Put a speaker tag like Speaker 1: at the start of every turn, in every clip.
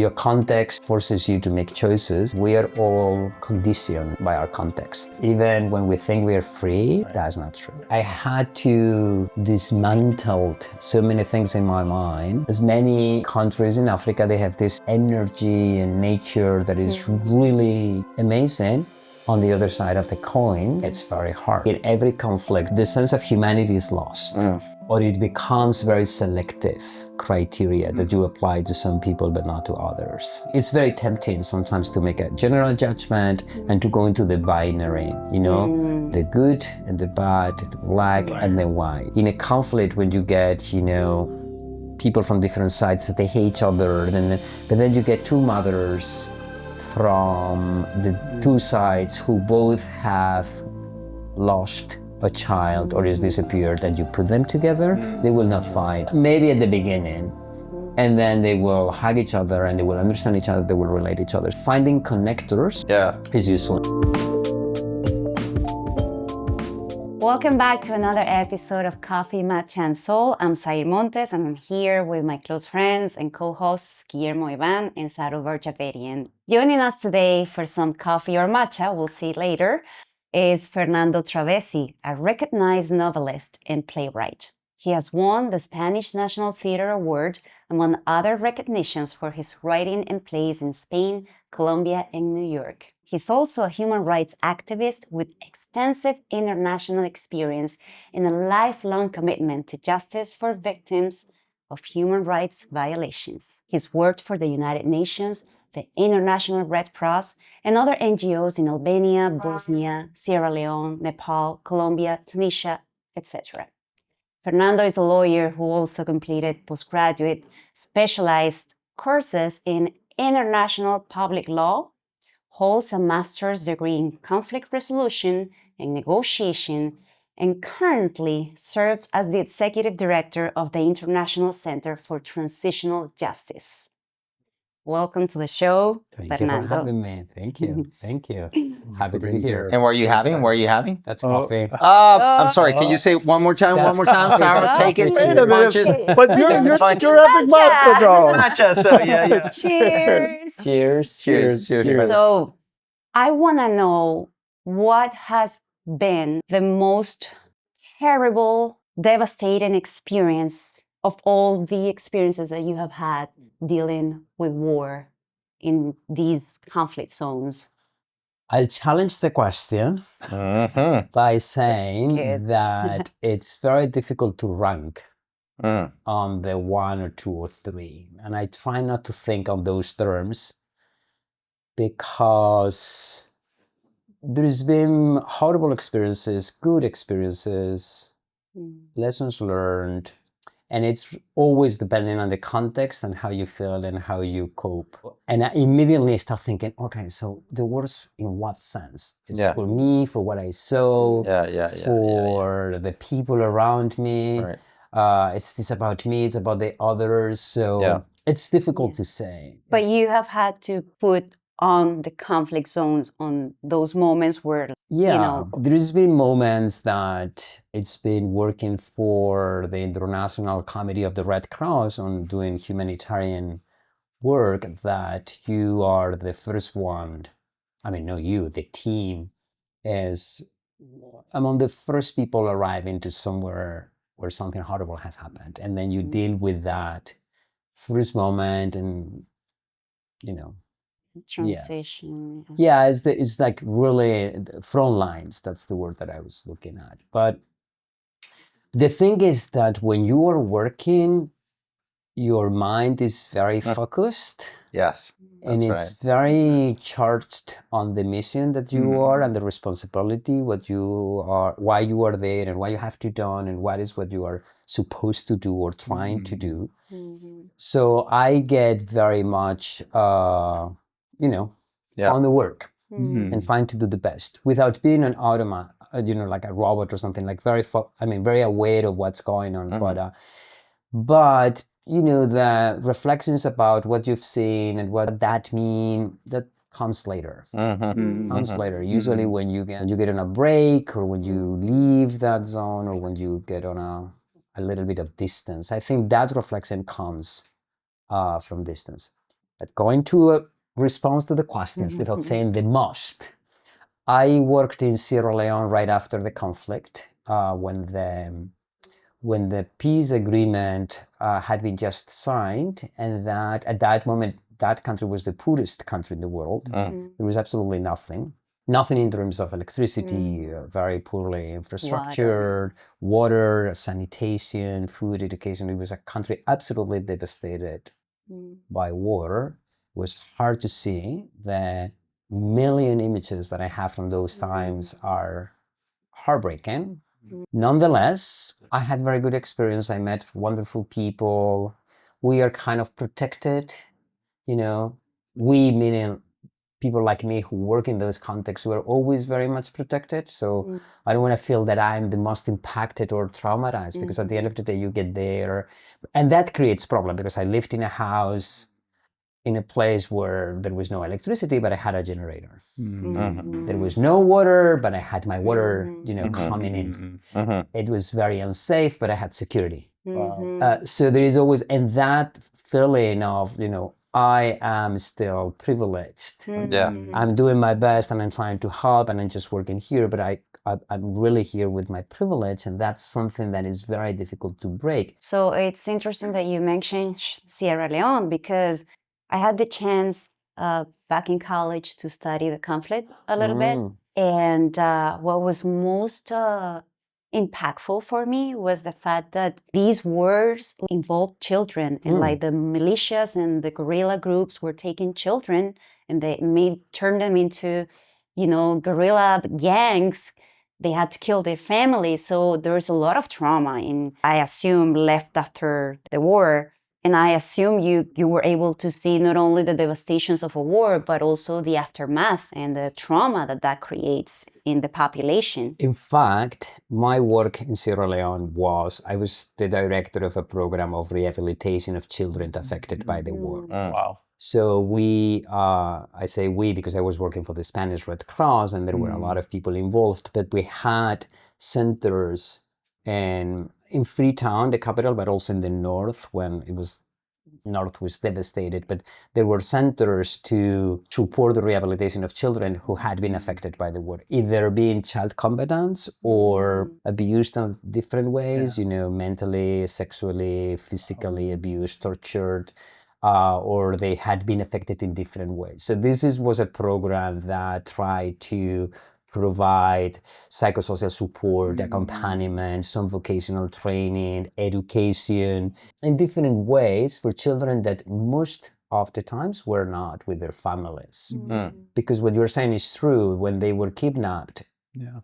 Speaker 1: Your context forces you to make choices. We are all conditioned by our context. Even when we think we are free, that's not true. I had to dismantle so many things in my mind. As many countries in Africa, they have this energy and nature that is really amazing. On the other side of the coin, it's very hard. In every conflict, the sense of humanity is lost. Or it becomes very selective criteria that you apply to some people but not to others. It's very tempting sometimes to make a general judgment and to go into the binary, the good and the bad, the black and the white. In a conflict, when you get, people from different sides that they hate each other, but then you get two mothers from the two sides who both have lost a child or is disappeared, and you put them together, they will not fight. Maybe at the beginning, and then they will hug each other and they will understand each other, they will relate to each other. Finding connectors is useful.
Speaker 2: Welcome back to another episode of Coffee, Matcha Soul. I'm Sair Montes and I'm here with my close friends and co-hosts Guillermo Ivan and Saru Verjaverian. Joining us today for some coffee or matcha, we'll see later, is Fernando Travesí, a recognized novelist and playwright. He has won the Spanish National Theatre Award, among other recognitions for his writing and plays in Spain, Colombia, and New York. He's also a human rights activist with extensive international experience and a lifelong commitment to justice for victims of human rights violations. He's worked for the United Nations, the International Red Cross, and other NGOs in Albania, Bosnia, Sierra Leone, Nepal, Colombia, Tunisia, etc. Fernando is a lawyer who also completed postgraduate specialized courses in international public law, holds a master's degree in conflict resolution and negotiation, and currently serves as the executive director of the International Center for Transitional Justice. Welcome to the show, Fernando.
Speaker 1: Thank you for having me. Thank you. Thank you. Happy to be here.
Speaker 3: And what are you having? What are you having?
Speaker 1: That's coffee.
Speaker 3: I'm sorry. Can you say it one more time?
Speaker 1: That's
Speaker 3: Sarah,
Speaker 1: coffee.
Speaker 3: take it.
Speaker 1: Wait
Speaker 3: a minute.
Speaker 4: But you're having matcha, though.
Speaker 3: Matcha, so yeah.
Speaker 2: Cheers.
Speaker 1: Cheers.
Speaker 2: So I want to know what has been the most terrible, devastating experience of all the experiences that you have had dealing with war in these conflict zones.
Speaker 1: I'll challenge the question by saying that it's very difficult to rank on the one or two or three. And I try not to think on those terms because there's been horrible experiences, good experiences, lessons learned. And it's always depending on the context and how you feel and how you cope. And I immediately start thinking, okay, so the worst in what sense? Just for me, for what I saw, for the people around me. Right. It's this about me, it's about the others. So it's difficult to say.
Speaker 2: But you have had to put on the conflict zones, on those moments where,
Speaker 1: there's been moments that it's been working for the International Committee of the Red Cross on doing humanitarian work that you are the first one. I mean, no, the team is among the first people arriving to somewhere where something horrible has happened. And then you deal with that first moment and,
Speaker 2: transition.
Speaker 1: It's like really front lines. That's the word that I was looking at. But the thing is that when you are working, your mind is very focused.
Speaker 3: Yes,
Speaker 1: and it's very charged on the mission that you are and the responsibility, what you are, why you are there and why you have to do and what is what you are supposed to do or trying to do. So I get very much on the work and trying to do the best without being an automat, like a robot or something, like very aware of what's going on. But the reflections about what you've seen and what that mean, that comes later. Comes later. Usually when you get on a break or when you leave that zone or when you get on a little bit of distance. I think that reflection comes from distance. But going to a response to the questions without saying the most, I worked in Sierra Leone right after the conflict when the peace agreement had been just signed, and that at that moment that country was the poorest country in the world. There was absolutely nothing in terms of electricity, very poorly infrastructured, water, sanitation, food, education. It was a country absolutely devastated by war. It was hard to see. The million images that I have from those times are heartbreaking. Nonetheless, I had very good experience. I met wonderful people. We are kind of protected, we meaning people like me who work in those contexts were always very much protected. So I don't want to feel that I'm the most impacted or traumatized, because at the end of the day, you get there. And that creates problem, because I lived in a house in a place where there was no electricity, but I had a generator. There was no water, but I had my water, coming in. It was very unsafe, but I had security. So there is always, and that feeling of, I am still privileged. I'm doing my best and I'm trying to help and I'm just working here, but I'm really here with my privilege, and that's something that is very difficult to break.
Speaker 2: So it's interesting that you mentioned Sierra Leone, because I had the chance back in college to study the conflict a little bit. And what was most impactful for me was the fact that these wars involved children, and like the militias and the guerrilla groups were taking children and they turned them into, guerrilla gangs. They had to kill their families. So there's a lot of trauma I assume, left after the war. And I assume you were able to see not only the devastations of a war, but also the aftermath and the trauma that creates in the population.
Speaker 1: In fact, my work in Sierra Leone I was the director of a program of rehabilitation of children affected by the war.
Speaker 4: Wow.
Speaker 1: So I say we because I was working for the Spanish Red Cross, and there were a lot of people involved, but we had centers in Freetown, the capital, but also in the north when north was devastated. But there were centers to support the rehabilitation of children who had been affected by the war, either being child combatants or abused in different ways, mentally, sexually, physically abused, tortured, or they had been affected in different ways. So this was a program that tried to provide psychosocial support, accompaniment, some vocational training, education in different ways for children that most of the times were not with their families. Because what you're saying is true. When they were kidnapped,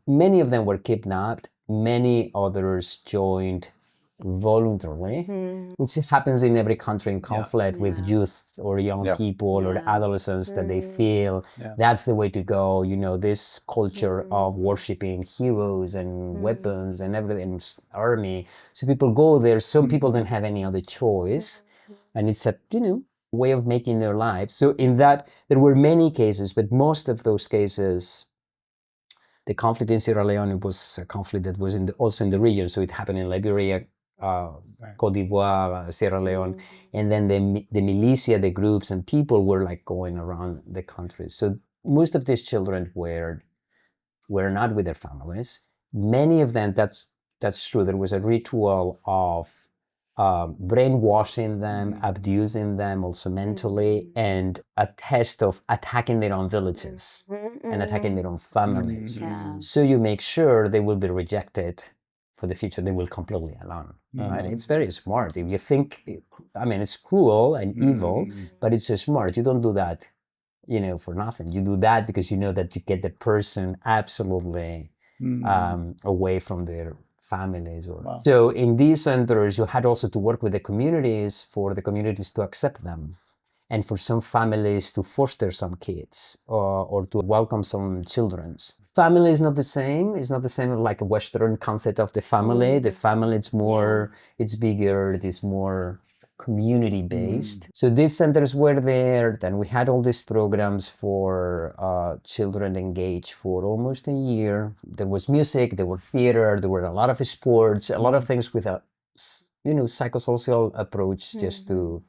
Speaker 1: many of them were kidnapped, many others joined voluntarily, which happens in every country in conflict with youth or young people or adolescents that they feel that's the way to go. This culture of worshiping heroes and weapons and everything, army. So people go there. Some people don't have any other choice, and it's a way of making their lives. So in that, there were many cases, but most of those cases, the conflict in Sierra Leone was a conflict that was also in the region. So it happened in Liberia, Cote d'Ivoire, Sierra Leone, and then the militia, the groups and people were like going around the country. So most of these children were not with their families. Many of them, that's true. There was a ritual of brainwashing them, abusing them also mentally, and a test of attacking their own villages and attacking their own families. So you make sure they will be rejected for the future. They will completely alone. Right? It's very smart. If you think, it's cruel and evil, but it's so smart. You don't do that, for nothing. You do that because you know that you get the person absolutely away from their families. So in these centers, you had also to work with the communities for the communities to accept them, and for some families to foster some kids or to welcome some children. Family is not the same. It's not the same like a Western concept of the family. The family, it's bigger, it is more community-based. So these centers were there. Then we had all these programs for children engaged for almost a year. There was music, there were theater, there were a lot of sports, a lot of things with a psychosocial approach just to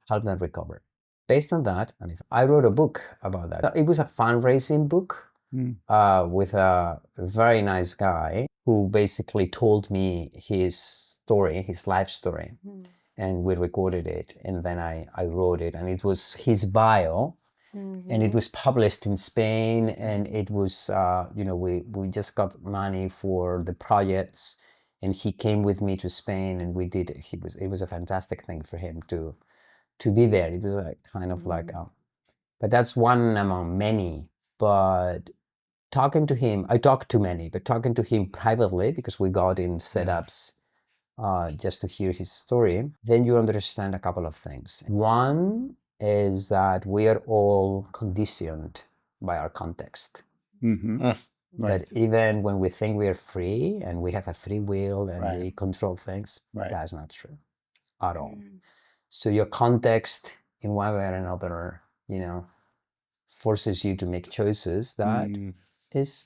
Speaker 1: help them recover. based on that, and I wrote a book about that. It was a fundraising book with a very nice guy who basically told me his story, his life story, and we recorded it, and then I wrote it, and it was his bio. And it was published in Spain, and it was, we just got money for the projects, and he came with me to Spain, and we did. It was a fantastic thing for him to be there. It was like kind of like, but that's one among many. But talking to him, I talked to many, but talking to him privately, because we got in setups just to hear his story, then you understand a couple of things. One is that we are all conditioned by our context. That even when we think we are free and we have a free will and we control things, that's not true at all. So your context, in one way or another, forces you to make choices that is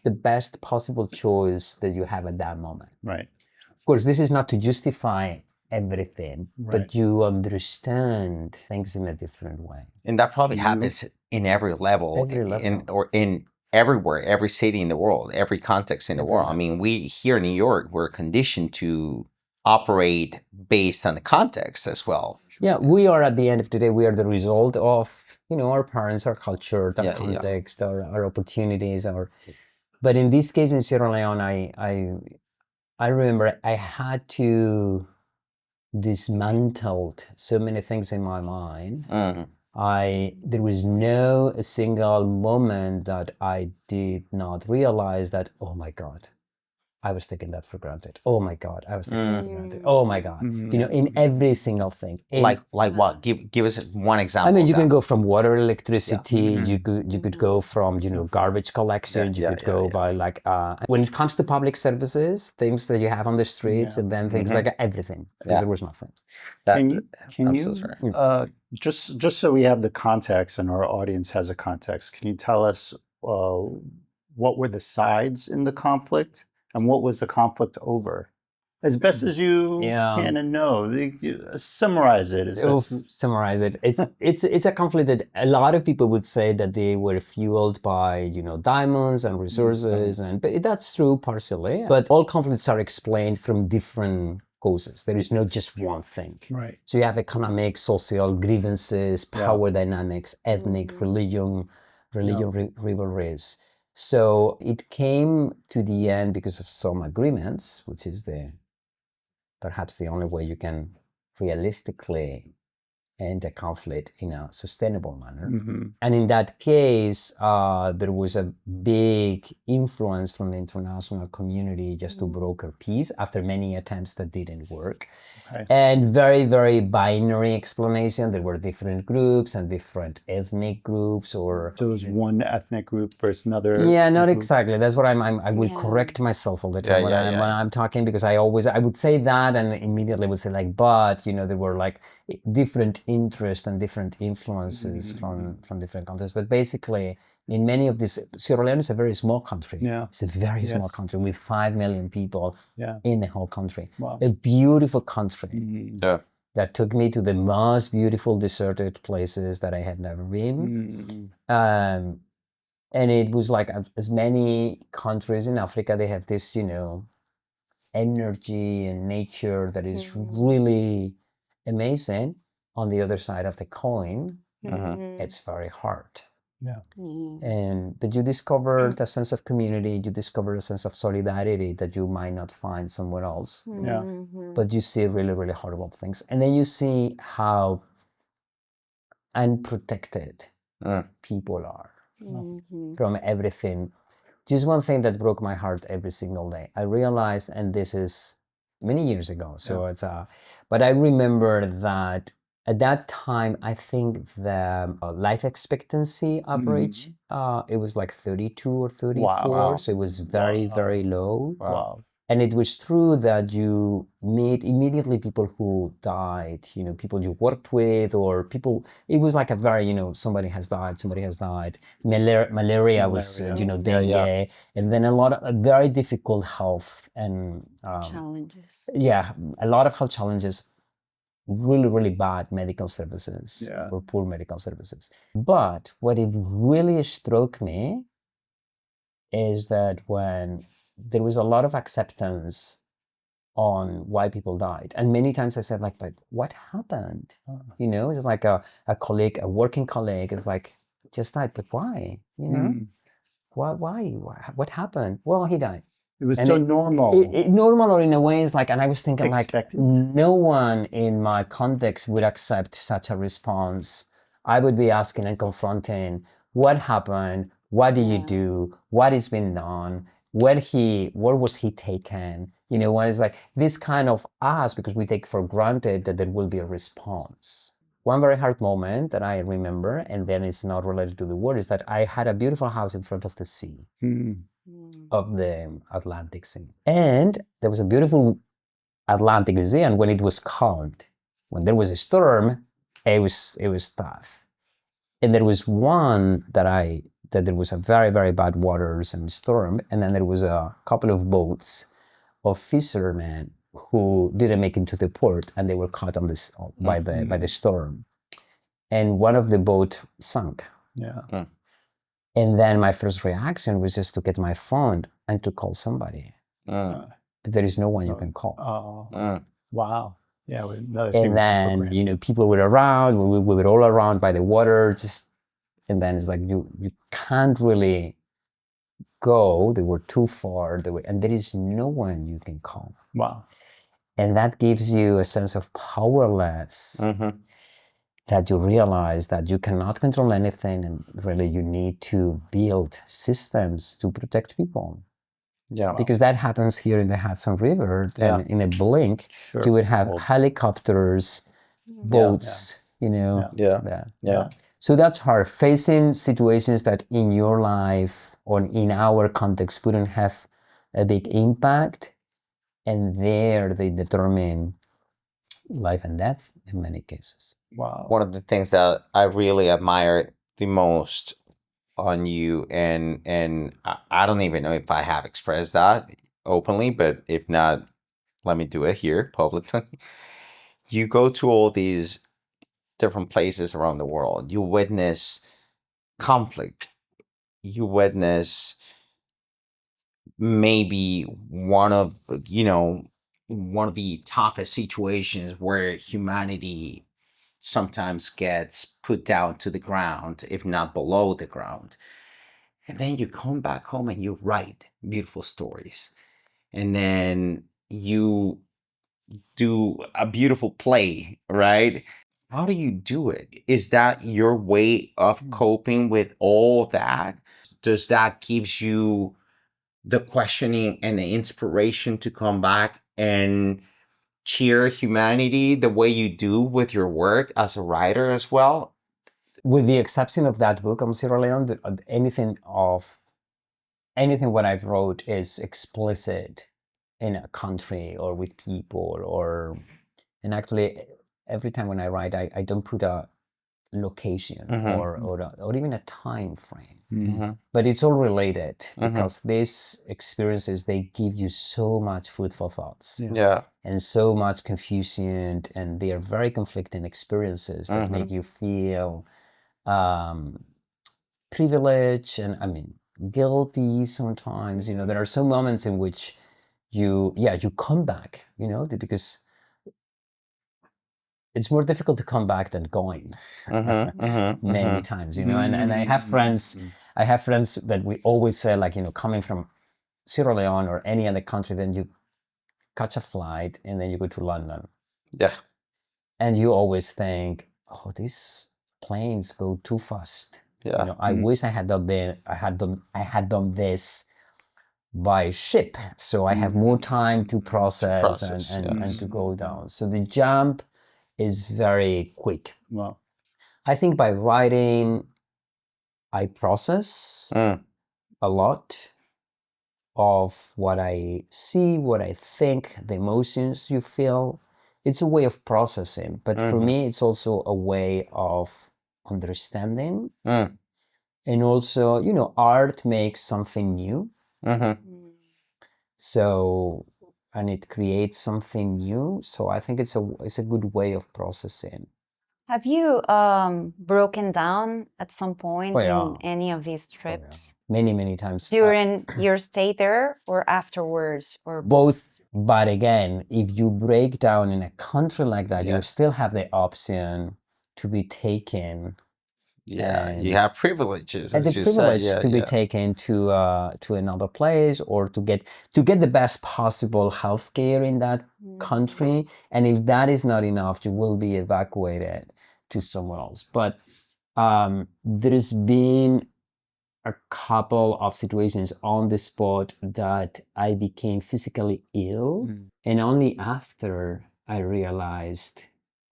Speaker 1: the best possible choice that you have at that moment.
Speaker 4: Right.
Speaker 1: Of course, this is not to justify everything, but you understand things in a different way.
Speaker 3: And that probably happens in every level, in everywhere, every city in the world, every context in the world. I mean, we here in New York, we're conditioned to operate based on the context as well.
Speaker 1: Yeah, we are, at the end of the day, we are the result of, our parents, our culture, our context, our opportunities. But in this case, in Sierra Leone, I remember I had to dismantle so many things in my mind. There was no a single moment that I did not realize that, oh my God, I was taking that for granted. Oh my God, I was taking that for granted. Oh my God, in every single thing.
Speaker 3: Like what? Give us one example.
Speaker 1: I mean, you can go from water, electricity. You could go from garbage collection. You could go by when it comes to public services, things that you have on the streets, and then things like everything. Because there was nothing.
Speaker 4: Can you just so we have the context and our audience has a context, can you tell us what were the sides in the conflict? And what was the conflict over? As best as you can and know. Summarize it.
Speaker 1: Summarize it. It's a conflict that a lot of people would say that they were fueled by diamonds and resources, but that's true partially. But all conflicts are explained from different causes. There is not just one thing.
Speaker 4: Right.
Speaker 1: So you have economic, social grievances, power dynamics, ethnic, religion rivalries. So it came to the end because of some agreements, which is perhaps the only way you can realistically end a conflict in a sustainable manner. And in that case, there was a big influence from the international community just to broker peace after many attempts that didn't work. And very, very binary explanation. There were different groups and different ethnic groups,
Speaker 4: so it was one ethnic group versus another.
Speaker 1: Yeah, not exactly. That's what I will correct myself all the time when I'm talking, because I would say that and immediately would say but there were different interests and different influences from different countries. But basically, in many of these, Sierra Leone is a very small country. It's a very small country with 5 million people in the whole country. A beautiful country that took me to the most beautiful deserted places that I had never been. And it was as many countries in Africa, they have this, energy and nature that is really amazing. On the other side of the coin, it's very hard. But you discover the sense of community, you discover a sense of solidarity that you might not find somewhere else. But you see really, really horrible things. And then you see how unprotected people are from everything. Just one thing that broke my heart every single day. I realized, and this is many years ago, so but I remember that at that time, I think the life expectancy average, it was 32 or 34, so it was very, very low. And it was true that you meet immediately people who died, people you worked with, or people, it was a very, somebody has died. Malaria was, dengue, and then a lot of very difficult health and
Speaker 2: challenges.
Speaker 1: Yeah, a lot of health challenges. really, really bad medical services or poor medical services. But what it really struck me is that when there was a lot of acceptance on why people died, and many times I said, like, but what happened? You know, it's like a colleague, a working colleague, is like, just died, but why? You know, why? What happened? Well, he died.
Speaker 4: It was so normal.
Speaker 1: Normal, or in a way, it's like, and I was thinking,
Speaker 4: Expected.
Speaker 1: like, no one in my context would accept such a response. I would be asking and confronting, what happened? What did you do? What has been done? Where was he taken? You know, what is like this kind of us, because we take for granted that there will be a response. One very hard moment that I remember, and then it's not related to the war, is that I had a beautiful house in front of the sea. Of the Atlantic Sea. And there was a beautiful Atlantic Sea, and when it was calmed, when there was a storm, it was tough. And there was one that there was a very, very bad waters and storm, and then there was a couple of boats of fishermen who didn't make it to the port, and they were caught on this by the storm. And one of the boat sunk. And then my first reaction was just to get my phone and to call somebody. But there is no one you can call.
Speaker 4: Wow. Yeah.
Speaker 1: And then, you know, people were around, we were all around by the water, and then it's like, you can't really go, they were too far, and there is no one you can call.
Speaker 4: Wow.
Speaker 1: And that gives you a sense of powerless. That you realize that you cannot control anything, and really you need to build systems to protect people. Because that happens here in the Hudson River. Then in a blink, you would have helicopters, boats, you know. So that's hard. Facing situations that in your life or in our context wouldn't have a big impact, and there they determine life and death in many cases.
Speaker 4: Wow.
Speaker 3: One of the things that I really admire the most on you, and I don't even know if I have expressed that openly, but if not, let me do it here publicly. You go to all these different places around the world. You witness conflict. You witness maybe one of the toughest situations where humanity sometimes gets put down to the ground, if not below the ground. And then you come back home and you write beautiful stories. And then you do a beautiful play, right? How do you do it? Is that your way of coping with all that? Does that gives you the questioning and the inspiration to come back and cheer humanity the way you do with your work as a writer as well?
Speaker 1: With the exception of that book on Sierra Leone, anything what I've wrote is explicit in a country or with people, and actually every time when I write, I don't put a location or even a time frame. But it's all related, because these experiences, they give you so much food for thoughts. And so much confusion, and they are very conflicting experiences that make you feel privileged and, I mean, guilty sometimes. You know, there are some moments in which you come back, you know, because it's more difficult to come back than going many times, you know. And I have friends that we always say, like, you know, coming from Sierra Leone or any other country, then you catch a flight and then you go to London. And you always think, oh, these planes go too fast. You know, I wish I had done this by ship, so I have more time to process and to go down. So the jump is very quick.
Speaker 4: Wow.
Speaker 1: I think by writing, I process a lot of what I see, what I think, the emotions you feel. It's a way of processing, but for me, it's also a way of understanding. And also, you know, art makes something new. So and it creates something new. So I think it's a good way of processing.
Speaker 2: Have you broken down at some point in any of these trips?
Speaker 1: Many times.
Speaker 2: During your stay there or afterwards? Or
Speaker 1: both? But again, if you break down in a country like that, you still have the option to be taken.
Speaker 3: Yeah, you have privileges, as
Speaker 1: the
Speaker 3: you
Speaker 1: privilege
Speaker 3: said.
Speaker 1: to be taken to another place, or to get the best possible healthcare in that country. And if that is not enough, you will be evacuated to somewhere else. But there's been a couple of situations on the spot that I became physically ill, and only after I realized,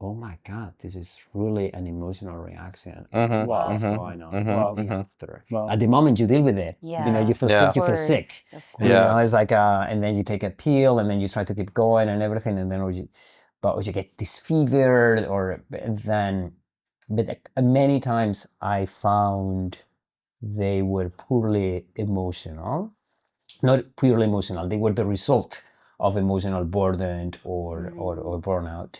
Speaker 1: oh my God, this is really an emotional reaction. What's going on? After. At the moment you deal with it, you feel sick, you feel sick. It's like, and then you take a pill, and then you try to keep going and everything, and then or you get this fever, but many times I found they were purely emotional. Not purely emotional, they were the result of emotional burden or burnout.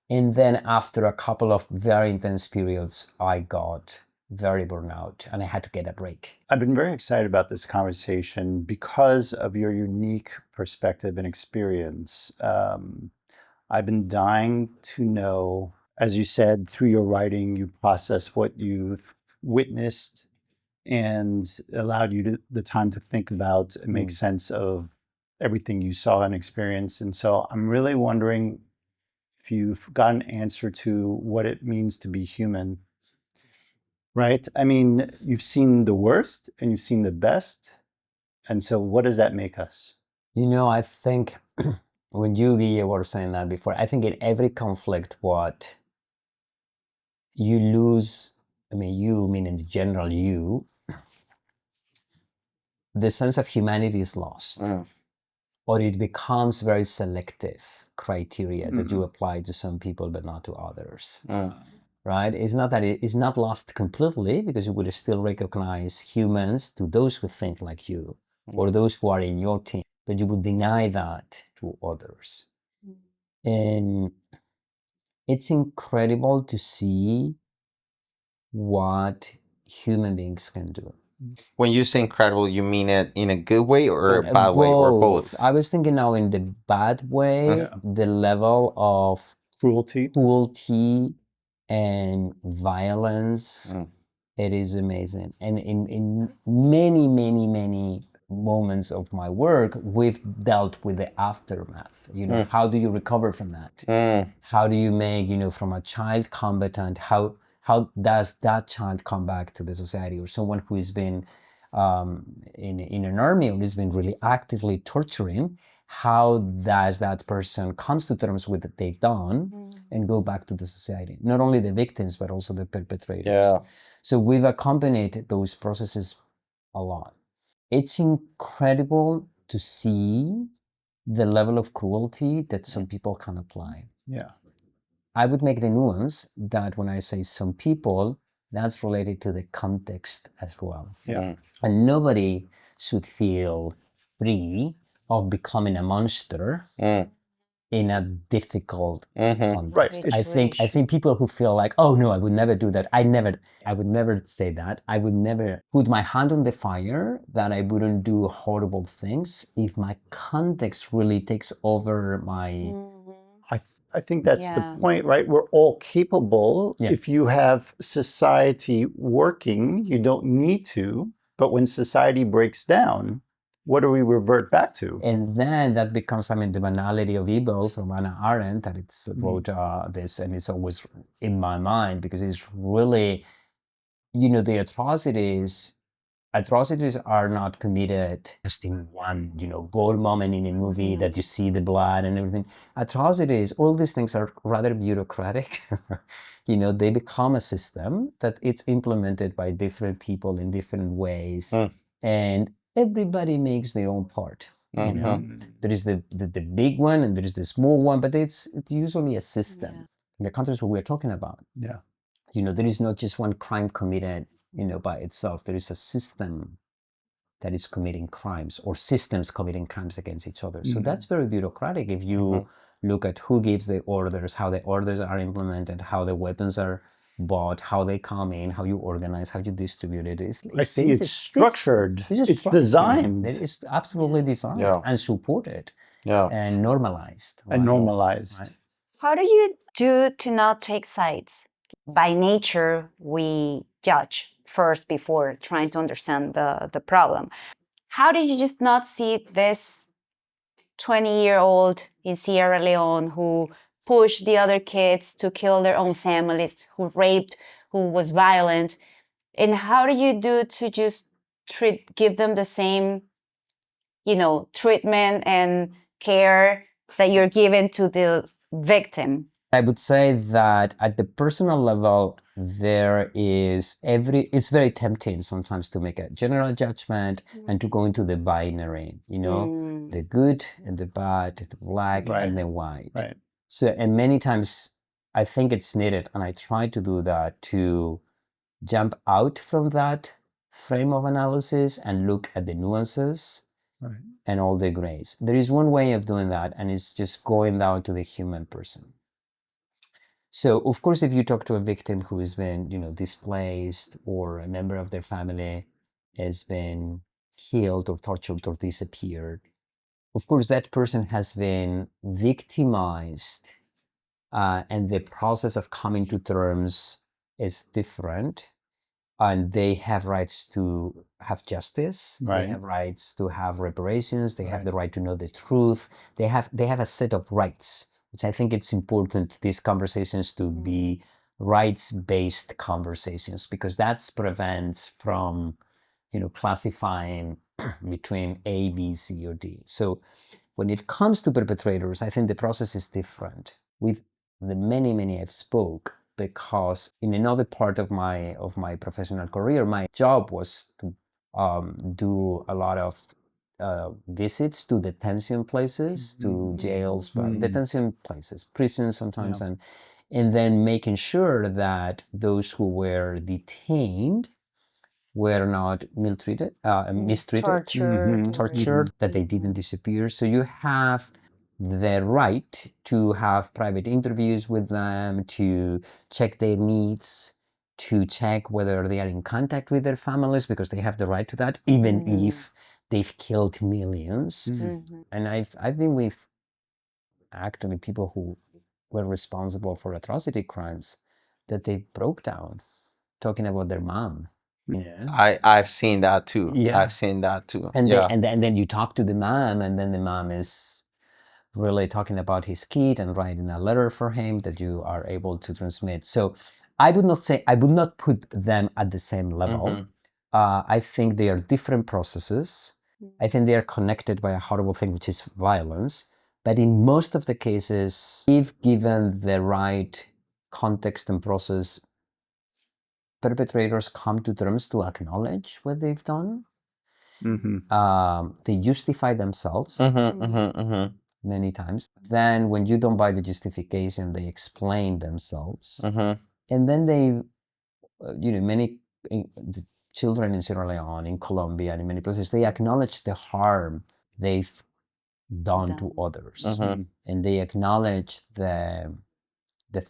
Speaker 1: And then after a couple of very intense periods, I got very burnout and I had to get a break.
Speaker 4: I've been very excited about this conversation because of your unique perspective and experience. I've been dying to know, as you said, through your writing, you process what you've witnessed and allowed you the time to think about and make sense of everything you saw and experienced. And so I'm really wondering if you've got an answer to what it means to be human, right? I mean, you've seen the worst and you've seen the best. And so what does that make us?
Speaker 1: I think when you, Guille, were saying that before, I think in every conflict, what you lose, you mean in general, the sense of humanity is lost, or it becomes very selective criteria that you apply to some people but not to others. Right? It's not that it's not lost completely, because you would still recognize humans to those who think like you or those who are in your team, but you would deny that to others. And it's incredible to see what human beings can do.
Speaker 3: When you say incredible, you mean it in a good way or a bad way, or both?
Speaker 1: I was thinking now in the bad way, the level of cruelty and violence, it is amazing. And in many moments of my work, we've dealt with the aftermath. How do you recover from that? How do you make, from a child combatant, how does that child come back to the society? Or someone who has been in an army or has been really actively torturing, how does that person come to terms with what they've done and go back to the society? Not only the victims, but also the perpetrators. So we've accompanied those processes a lot. It's incredible to see the level of cruelty that some people can apply. I would make the nuance that when I say some people, that's related to the context as well. And nobody should feel free of becoming a monster in a difficult context.
Speaker 4: Right.
Speaker 1: I think people who feel like, oh no, I would never do that. I would never say that. I would never put my hand on the fire that I wouldn't do horrible things if my context really takes over my...
Speaker 4: I think that's the point, right? We're all capable. If you have society working, you don't need to. But when society breaks down, what do we revert back to?
Speaker 1: And then that becomes, the banality of evil from Hannah Arendt, that wrote this, and it's always in my mind, because it's really, the atrocities are not committed just in one, gore moment in a movie that you see the blood and everything. Atrocities, all these things are rather bureaucratic. They become a system that it's implemented by different people in different ways. And everybody makes their own part. There is the big one and there is the small one, but it's usually a system. In the countries where we're talking about, there is not just one crime committed by itself. There is a system that is committing crimes or systems committing crimes against each other. So that's very bureaucratic. If you look at who gives the orders, how the orders are implemented, how the weapons are bought, how they come in, how you organize, how you distribute it.
Speaker 4: It's structured. It's designed.
Speaker 1: It's absolutely designed and supported and normalized.
Speaker 4: And normalized.
Speaker 2: Right? How do you do to not take sides? By nature, we judge first before trying to understand the problem. How do you just not see this 20-year-old in Sierra Leone who pushed the other kids to kill their own families, who raped, who was violent? And how do you do to just give them the same, treatment and care that you're giving to the victim?
Speaker 1: I would say that at the personal level, it's very tempting sometimes to make a general judgment and to go into the binary, the good and the bad, the black and the white.
Speaker 4: Right.
Speaker 1: So, and many times I think it's needed, and I try to do that, to jump out from that frame of analysis and look at the nuances and all the grays. There is one way of doing that, and it's just going down to the human person. So, of course, if you talk to a victim who has been, displaced, or a member of their family has been killed or tortured or disappeared, of course, that person has been victimized, and the process of coming to terms is different. And they have rights to have justice. They have rights to have reparations. They have the right to know the truth. They have a set of rights, which I think it's important, these conversations, to be rights-based conversations, because that prevents from, classifying between A, B, C, or D. So when it comes to perpetrators, I think the process is different. With the many I've spoke, because in another part of my professional career, my job was to do a lot of visits to detention places, to jails, but detention places, prisons sometimes, and then making sure that those who were detained were not mistreated, tortured, that they didn't disappear. So you have the right to have private interviews with them, to check their needs, to check whether they are in contact with their families, because they have the right to that, even if they've killed millions. And I've been with actually people who were responsible for atrocity crimes that they broke down talking about their mom.
Speaker 3: I've seen that too.
Speaker 1: Yeah.
Speaker 3: I've seen that too.
Speaker 1: And then you talk to the mom, and then the mom is really talking about his kid and writing a letter for him that you are able to transmit. So I would not put them at the same level. I think they are different processes. I think they are connected by a horrible thing, which is violence. But in most of the cases, if given the right context and process, perpetrators come to terms to acknowledge what they've done. They justify themselves many times. Then when you don't buy the justification, they explain themselves. And then they, many the children in Sierra Leone, in Colombia, and in many places, they acknowledge the harm they've done to others. And they acknowledge the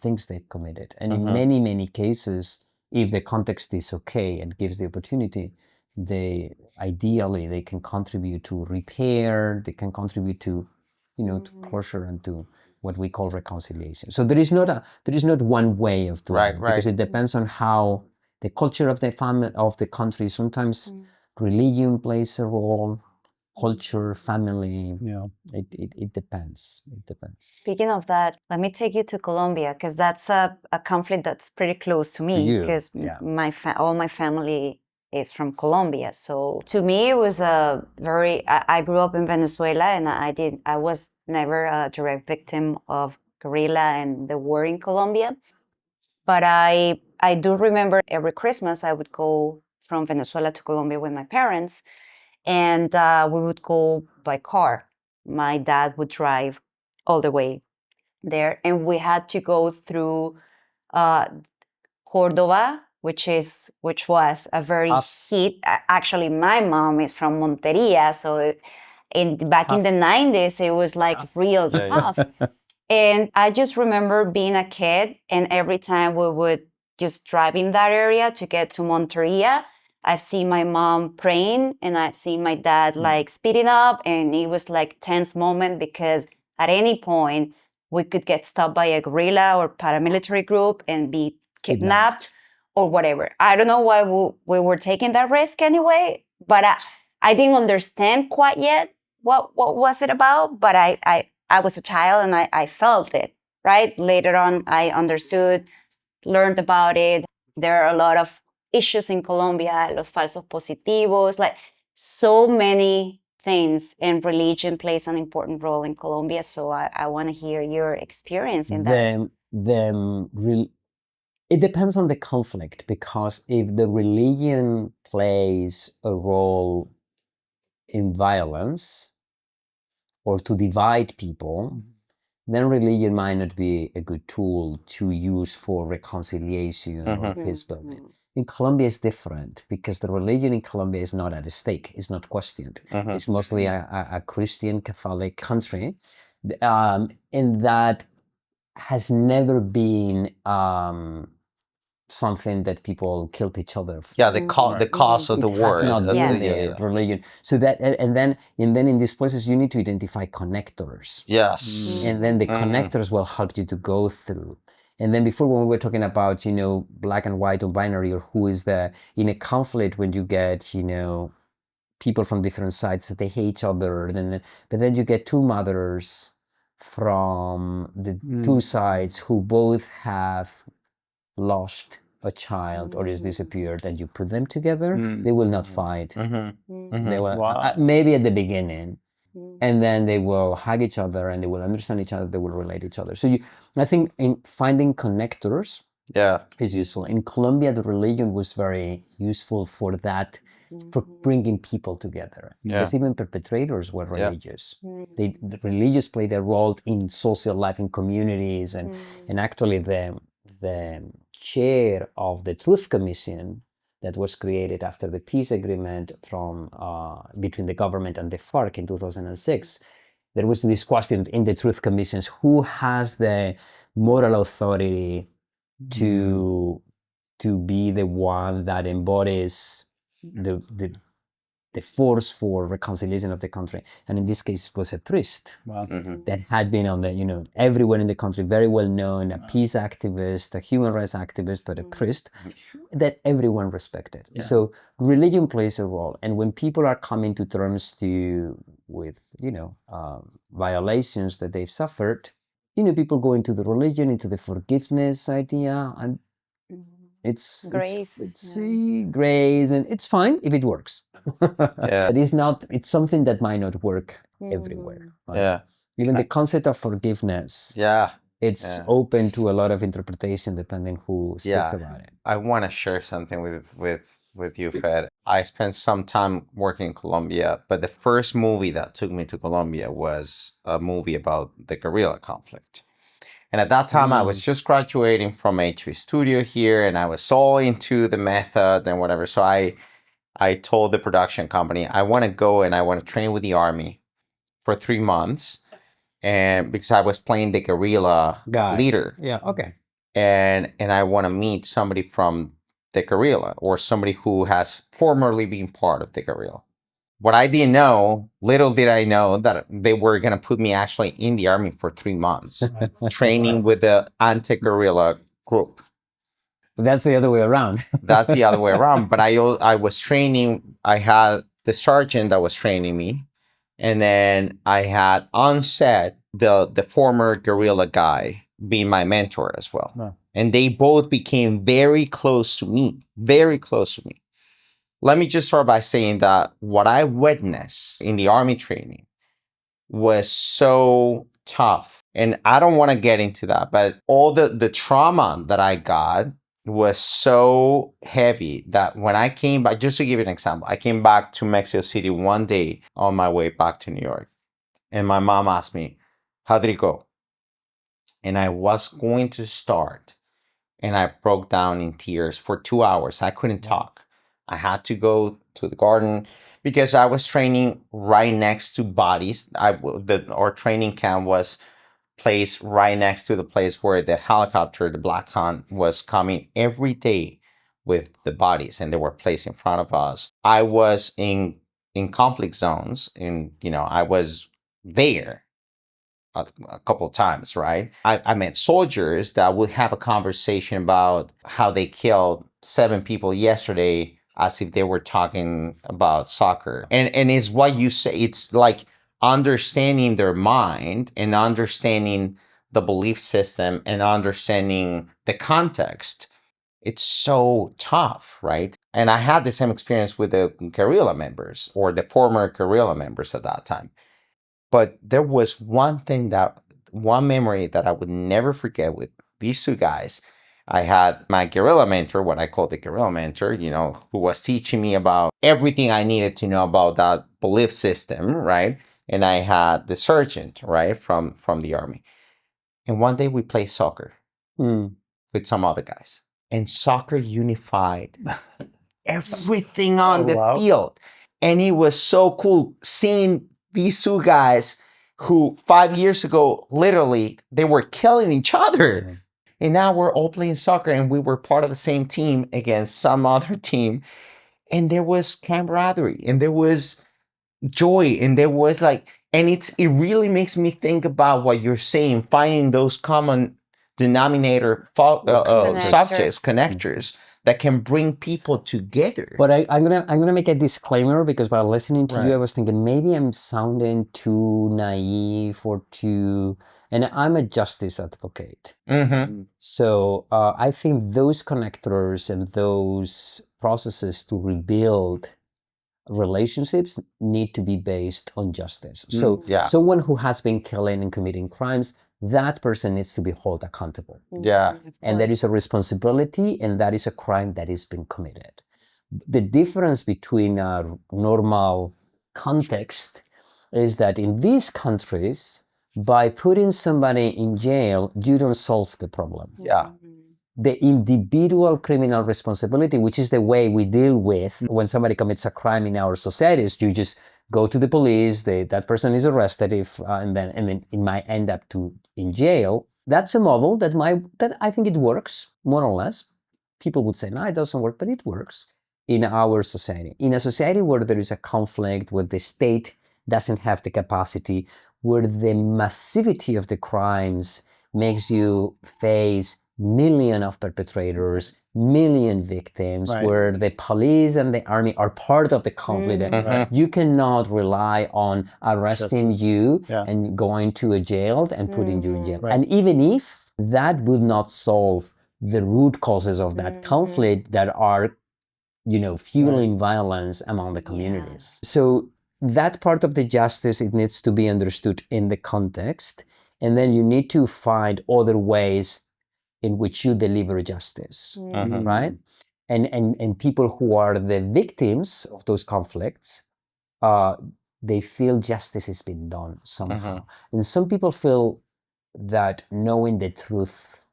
Speaker 1: things they've committed. And in many cases, if the context is okay and gives the opportunity, ideally they can contribute to repair, they can contribute to, to closure and to what we call reconciliation. So there is not one way of doing it, because it depends on how the culture of the family, of the country. Sometimes religion plays a role, culture, family. It depends.
Speaker 2: Speaking of that, let me take you to Colombia, because that's a conflict that's pretty close to me, because all my family is from Colombia. So to me, it was a I grew up in Venezuela, and I was never a direct victim of guerrilla and the war in Colombia. But I do remember every Christmas I would go from Venezuela to Colombia with my parents, and we would go by car. My dad would drive all the way there, and we had to go through Córdoba, which was a very heat. Actually, my mom is from Monteria, so back in the 90s, it was like real tough. And I just remember being a kid, and every time we would just drive in that area to get to Monteria, I've seen my mom praying, and I've seen my dad like speeding up, and it was like tense moment because at any point we could get stopped by a guerrilla or paramilitary group and be kidnapped or whatever. I don't know why we were taking that risk anyway, but I didn't understand quite yet what was it about, but I was a child and I felt it, right? Later on, I understood, learned about it. There are a lot of issues in Colombia, los falsos positivos, like so many things, and religion plays an important role in Colombia. So I want to hear your experience in that.
Speaker 1: It depends on the conflict, because if the religion plays a role in violence or to divide people, then religion might not be a good tool to use for reconciliation or peace building. In Colombia, it's different, because the religion in Colombia is not at stake, it's not questioned. It's mostly a Christian Catholic country, and that has never been something that people killed each other for.
Speaker 3: Yeah, the cause of the war.
Speaker 1: Not been religion. So that, and then in these places you need to identify connectors.
Speaker 3: Yes.
Speaker 1: And then the connectors will help you to go through. And then before, when we were talking about, black and white or binary, or who is in a conflict, when you get, people from different sides that they hate each other, but then you get two mothers from the two sides who both have lost a child or is disappeared, and you put them together, they will not fight. They will, maybe at the beginning, and then they will hug each other and they will understand each other, they will relate each other. So I think in finding connectors is useful. In Colombia, the religion was very useful for that, for bringing people together. Because even perpetrators were religious. The religious played a role in social life in communities, and actually the chair of the Truth Commission that was created after the peace agreement between the government and the FARC in 2006, there was this question in the Truth Commissions: who has the moral authority to be the one that embodies the force for reconciliation of the country? And in this case, it was a priest that had been on the, everywhere in the country, very well known, a peace activist, a human rights activist, but a priest that everyone respected. So religion plays a role. And when people are coming to terms with violations that they've suffered, people go into the religion, into the forgiveness idea, and it's grace, and it's fine if it works. But it's something that might not work everywhere. Right? Even the concept of forgiveness, it's open to a lot of interpretation depending who speaks about it.
Speaker 3: I want to share something with you, Fed. I spent some time working in Colombia, but the first movie that took me to Colombia was a movie about the guerrilla conflict. And at that time, I was just graduating from H3 Studio here, and I was so into the method and whatever. So I told the production company, I want to go and I want to train with the army for 3 months, and because I was playing the guerrilla leader. And I want to meet somebody from the guerrilla, or somebody who has formerly been part of the guerrilla. What I didn't know, little did I know, that they were going to put me actually in the army for 3 months, training with the anti-guerrilla group.
Speaker 1: That's the other way around.
Speaker 3: That's the other way around. But I was training, I had the sergeant that was training me, and then I had on set the former guerrilla guy being my mentor as well. And they both became very close to me, very close to me. Let me just start by saying that what I witnessed in the army training was so tough. And I don't want to get into that, but all the trauma that I got was so heavy that when I came back, just to give you an example, I came back to Mexico City one day on my way back to New York. And my mom asked me, how did it go? And I was going to start and I broke down in tears for 2 hours. I couldn't talk. I had to go to the garden because I was training right next to bodies. Our training camp was placed right next to the place where the helicopter, the Black Hunt, was coming every day with the bodies, and they were placed in front of us. I was in conflict zones, and I was there a couple of times, right? I met soldiers that would have a conversation about how they killed 7 people yesterday as if they were talking about soccer. And it's what you say. It's like understanding their mind and understanding the belief system and understanding the context. It's so tough, right? And I had the same experience with the guerrilla members or the former guerrilla members at that time. But there was one memory that I would never forget with these 2 guys. I had my guerrilla mentor, what I call the guerrilla mentor, who was teaching me about everything I needed to know about that belief system, right? And I had the sergeant, right, from the army. And one day we played soccer with some other guys. And soccer unified everything on the field. And it was so cool seeing these 2 guys who 5 years ago, literally, they were killing each other. And now we're all playing soccer, and we were part of the same team against some other team. And there was camaraderie, and there was joy, and there was and it really makes me think about what you're saying, finding those common denominator subjects, connectors that can bring people together.
Speaker 1: But I'm gonna make a disclaimer, because while listening to you, I was thinking maybe I'm sounding too naive or too. And I'm a justice advocate. So I think those connectors and those processes to rebuild relationships need to be based on justice. So someone who has been killing and committing crimes, that person needs to be held accountable. And there is a responsibility, and that is a crime that is being committed. The difference between a normal context is that in these countries, by putting somebody in jail, you don't solve the problem. The individual criminal responsibility, which is the way we deal with when somebody commits a crime in our societies, you just go to the police, that person is arrested, and then it might end up in jail. That's a model that I think it works, more or less. People would say, no, it doesn't work, but it works in our society. In a society where there is a conflict, where the state doesn't have the capacity, where the massivity of the crimes makes you face millions of perpetrators, million victims, where the police and the army are part of the conflict. You cannot rely on arresting you and going to a jail and putting you in jail. And even if that would not solve the root causes of that conflict that are, fueling violence among the communities. So that part of the justice, it needs to be understood in the context. And then you need to find other ways in which you deliver justice, right? And people who are the victims of those conflicts, they feel justice has been done somehow. And some people feel that knowing the truth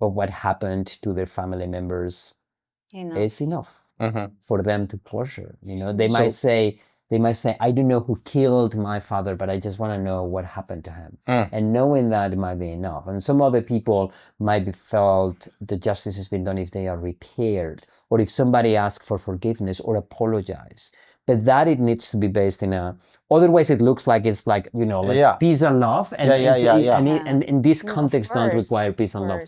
Speaker 1: of what happened to their family members is enough for them to closure. They might say, I don't know who killed my father, but I just want to know what happened to him. And knowing that it might be enough. And some other people might be felt the justice has been done if they are repaired, or if somebody asks for forgiveness or apologize. But that it needs to be based in otherwise it looks like it's like, peace and love. And and in this context don't require peace and love.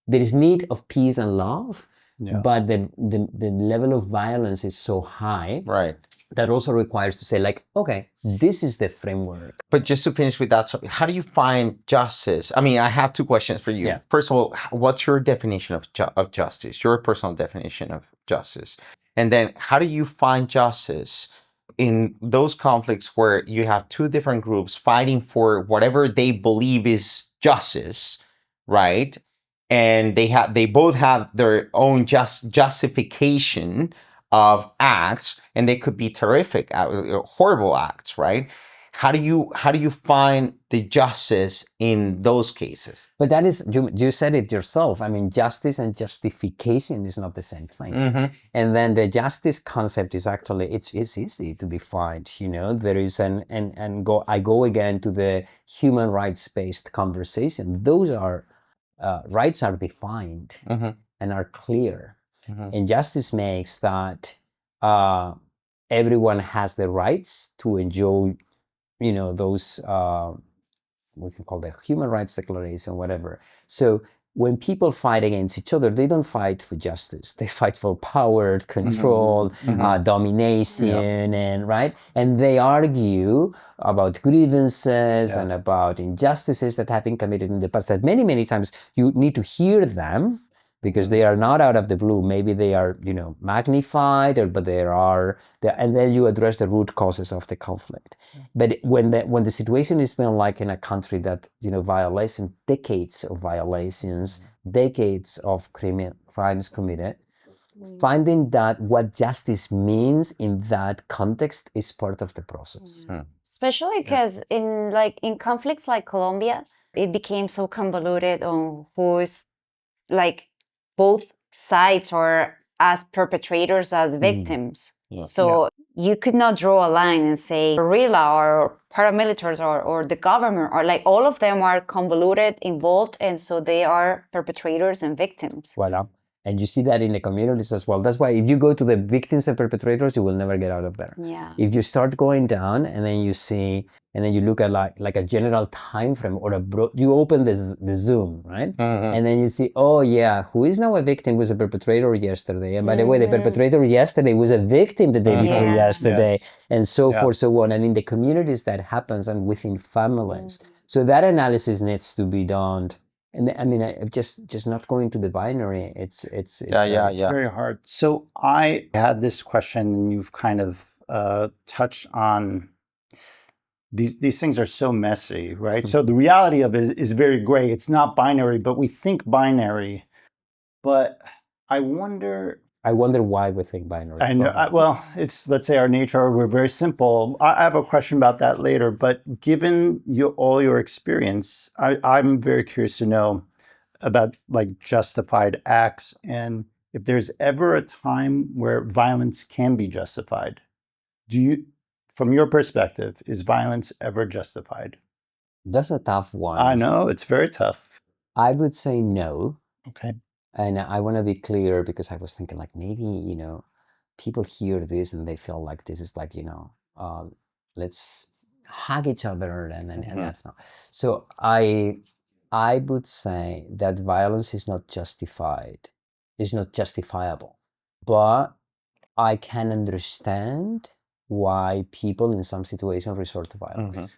Speaker 1: There is need of peace and love, but the level of violence is so high. That also requires to say okay, this is the framework.
Speaker 3: But just to finish with that, so how do you find justice? I mean, I have 2 questions for you. First of all, what's your definition of justice, your personal definition of justice? And then how do you find justice in those conflicts where you have 2 different groups fighting for whatever they believe is justice, right? And they both have their own justification of acts, and they could be terrific, horrible acts, right? how do you find the justice in those cases?
Speaker 1: But that is, you said it yourself. I mean, justice and justification is not the same thing.
Speaker 3: Mm-hmm.
Speaker 1: And then the justice concept is actually, it's easy to define. There is I go again to the human rights-based conversation. Those are rights are defined
Speaker 3: Mm-hmm.
Speaker 1: and are clear.
Speaker 3: Mm-hmm.
Speaker 1: And justice makes that everyone has the rights to enjoy, those we can call the human rights declaration, whatever. So when people fight against each other, they don't fight for justice. They fight for power, control,
Speaker 3: Mm-hmm.
Speaker 1: domination, and they argue about grievances and about injustices that have been committed in the past. That many times you need to hear them, because they are not out of the blue. Maybe they are, magnified, but and then you address the root causes of the conflict. But when the situation is been like in a country that, violation, decades of violations, decades of crimes committed, finding that what justice means in that context is part of the process.
Speaker 2: Especially because in conflicts like Colombia, it became so convoluted on who's both sides are as perpetrators as victims. So you could not draw a line and say guerrilla or paramilitaries or the government, or all of them are convoluted, involved, and so they are perpetrators and victims.
Speaker 1: Voila. And you see that in the communities as well. That's why if you go to the victims and perpetrators, you will never get out of there.
Speaker 2: Yeah.
Speaker 1: If you start going down and then you see, and then you look at like a general time frame or you open the Zoom, right?
Speaker 3: Mm-hmm.
Speaker 1: And then you see, oh yeah, who is now a victim was a perpetrator yesterday. And by the way, the perpetrator yesterday was a victim the day before yesterday, and so forth, so on. And in the communities that happens, and within families. So that analysis needs to be done. And I mean, just not going to the binary. It's
Speaker 4: very hard. So I had this question, and you've kind of touched on these things are so messy, right? So the reality of it is very gray. It's not binary, but we think binary. But I wonder
Speaker 1: why we think binary.
Speaker 4: I know. Well, it's, let's say, our nature. We're very simple. I have a question about that later. But given all your experience, I'm very curious to know about justified acts, and if there's ever a time where violence can be justified. From your perspective, is violence ever justified?
Speaker 1: That's a tough one.
Speaker 4: I know, it's very tough.
Speaker 1: I would say no.
Speaker 4: Okay.
Speaker 1: And I want to be clear, because I was thinking maybe, people hear this and they feel like this is let's hug each other and that's not. So I would say that violence is not justified, is not justifiable. But I can understand why people in some situations resort to violence.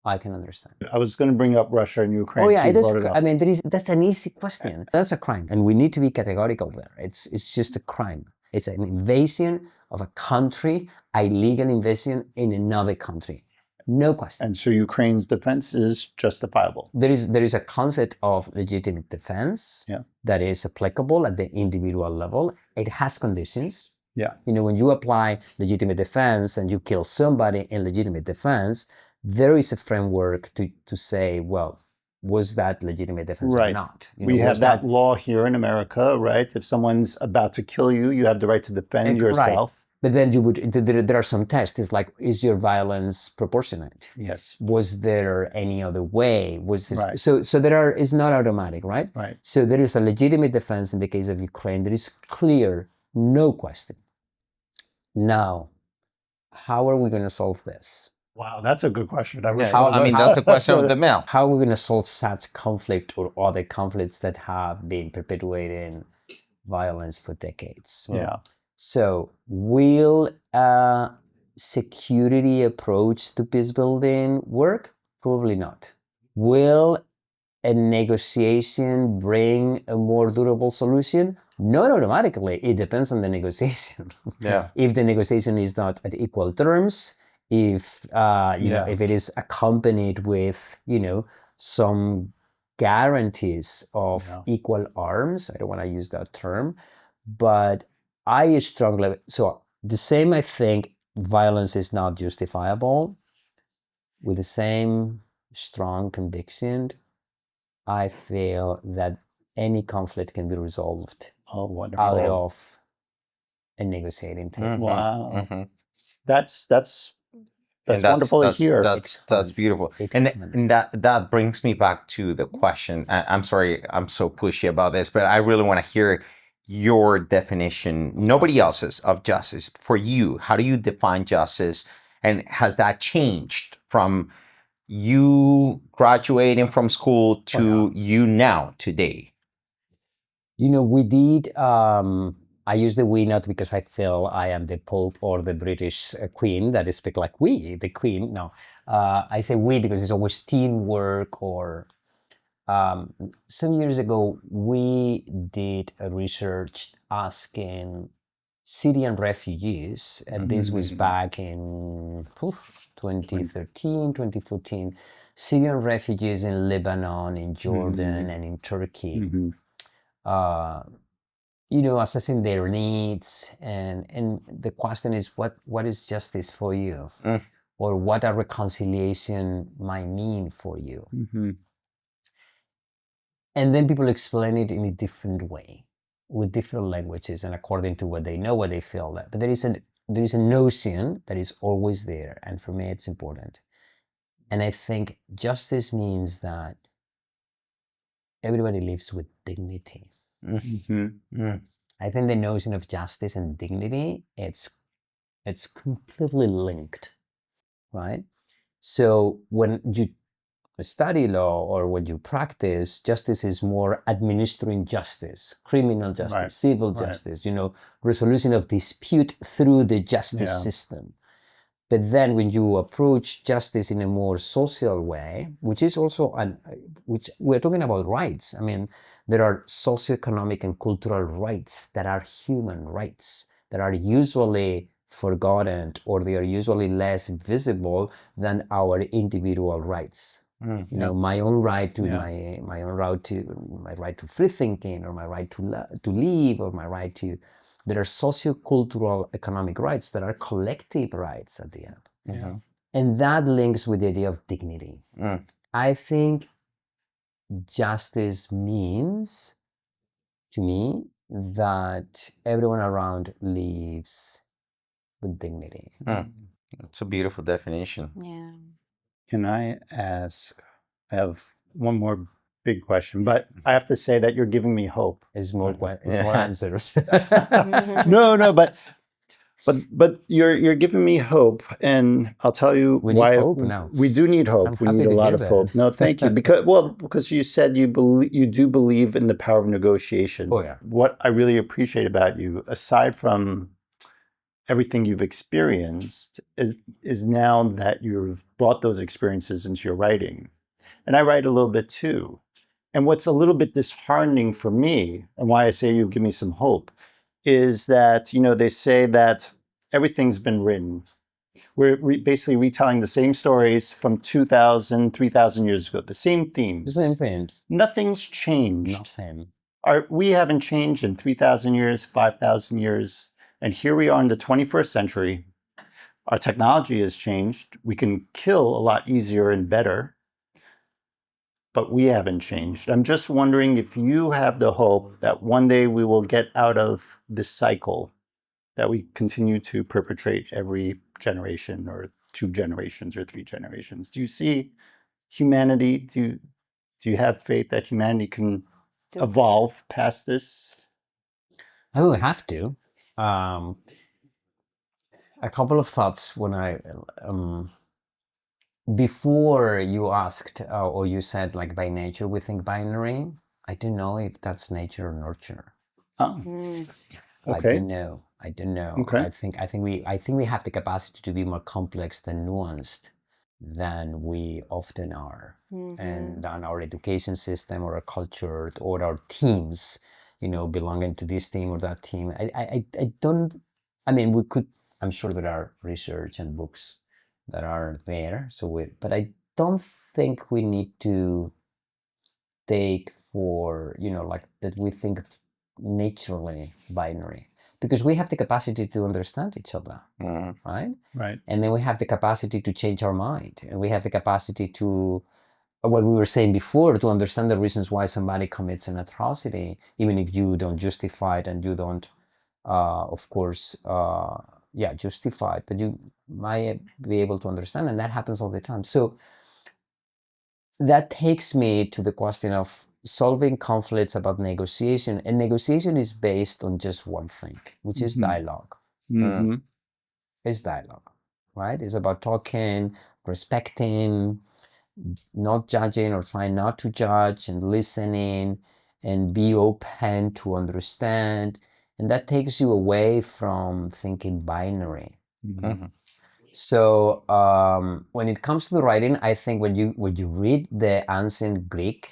Speaker 1: I can understand.
Speaker 4: I was going to bring up Russia and Ukraine.
Speaker 1: Oh yeah, it is. I mean, that's an easy question. That's a crime, and we need to be categorical there. It's just a crime. It's an invasion of a country, a legal invasion in another country. No question.
Speaker 4: And so Ukraine's defense is justifiable.
Speaker 1: There is a concept of legitimate defense that is applicable at the individual level. It has conditions.
Speaker 4: Yeah.
Speaker 1: When you apply legitimate defense and you kill somebody in legitimate defense, there is a framework to say, well, was that legitimate defense or not?
Speaker 4: We have that law here in America, right? If someone's about to kill you, you have the right to defend yourself.
Speaker 1: Right. But then there are some tests. It's like, is your violence proportionate?
Speaker 4: Yes.
Speaker 1: Was there any other way? So it's not automatic, right?
Speaker 4: Right.
Speaker 1: So there is a legitimate defense in the case of Ukraine. There is clear, no question. Now, how are we going to solve this?
Speaker 4: Wow, that's a good question.
Speaker 3: That's a question of the mail.
Speaker 1: How are we going to solve such conflict or other conflicts that have been perpetuating violence for decades?
Speaker 4: Yeah.
Speaker 1: So will a security approach to peace building work? Probably not. Will a negotiation bring a more durable solution? Not automatically. It depends on the negotiation.
Speaker 3: Yeah.
Speaker 1: If the negotiation is not at equal terms, if if it is accompanied with some guarantees of equal arms, I don't want to use that term, but I strongly, so the same, I think violence is not justifiable. with the same strong conviction, I feel that any conflict can be resolved out of a negotiating table.
Speaker 4: Wow. That's wonderful to hear.
Speaker 3: That's beautiful. And that brings me back to the question. I'm sorry, I'm so pushy about this, but I really want to hear your definition, nobody else's, of justice. For you, how do you define justice? And has that changed from you graduating from school to you now, today?
Speaker 1: We did, I use the we not because I feel I am the Pope or the British Queen that speak like we, the Queen. No, I say we because it's always teamwork. Or some years ago, we did a research asking Syrian refugees, and this was back in 2013, 2014, Syrian refugees in Lebanon, in Jordan, and in Turkey. Assessing their needs, and the question is, what is justice for you, or what a reconciliation might mean for you. And then people explain it in a different way, with different languages, and according to what they know, what they feel. But there is a notion that is always there, and for me, it's important. And I think justice means that everybody lives with dignity. I think the notion of justice and dignity, it's completely linked, right? So when you study law or when you practice, justice is more administering justice, criminal justice, civil justice, resolution of dispute through the justice system. But then when you approach justice in a more social way, which is also, which we're talking about rights. I mean, there are socioeconomic and cultural rights that are human rights that are usually forgotten, or they are usually less visible than our individual rights. My own right to my right to free thinking, or my right to live, or my right to. There are socio-cultural economic rights that are collective rights at the end. And that links with the idea of dignity. I think justice means, to me, that everyone around lives with dignity.
Speaker 3: That's a beautiful definition.
Speaker 2: Yeah.
Speaker 4: Can I ask, I have one more big question, but I have to say that you're giving me hope.
Speaker 1: It's more answers.
Speaker 4: No, but you're giving me hope, and I'll tell you why.
Speaker 1: Need hope now.
Speaker 4: We do need hope. We need a lot of hope. No, thank you. Because you said you do believe in the power of negotiation.
Speaker 1: Oh yeah.
Speaker 4: What I really appreciate about you, aside from everything you've experienced, is now that you've brought those experiences into your writing. And I write a little bit too. And what's a little bit disheartening for me, and why I say you give me some hope, is that, they say that everything's been written. We're basically retelling the same stories from 2,000, 3,000 years ago, the same themes.
Speaker 1: The same themes.
Speaker 4: Nothing's changed.
Speaker 1: Nothing.
Speaker 4: We haven't changed in 3,000 years, 5,000 years. And here we are in the 21st century. Our technology has changed. We can kill a lot easier and better. But we haven't changed. I'm just wondering if you have the hope that one day we will get out of this cycle that we continue to perpetrate every generation, or 2 generations, or 3 generations. Do you see humanity? Do you have faith that humanity can evolve past this?
Speaker 1: I will have to. A couple of thoughts when I before you asked, or you said, like, by nature we think binary. I don't know if that's nature or nurture.
Speaker 4: Okay.
Speaker 1: I don't know.
Speaker 4: Okay.
Speaker 1: I think we have the capacity to be more complex and nuanced than we often are, and than our education system, or our culture, or our teams. Belonging to this team or that team. I don't. I mean, we could. I'm sure there are research and books that are there. But I don't think we need to take for, like, that we think naturally binary. because we have the capacity to understand each other, right?
Speaker 4: Right.
Speaker 1: And then we have the capacity to change our mind, and we have the capacity to, what we were saying before, to understand the reasons why somebody commits an atrocity, even if you don't justify it and you don't, of course, justify it, but you might be able to understand, and that happens all the time. So that takes me to the question of solving conflicts about negotiation, and negotiation is based on just one thing, which is dialogue. It's dialogue, right? It's about talking, respecting, not judging or trying not to judge, and listening and be open to understand. And that takes you away from thinking binary. So when it comes to the writing, I think when you read the ancient Greek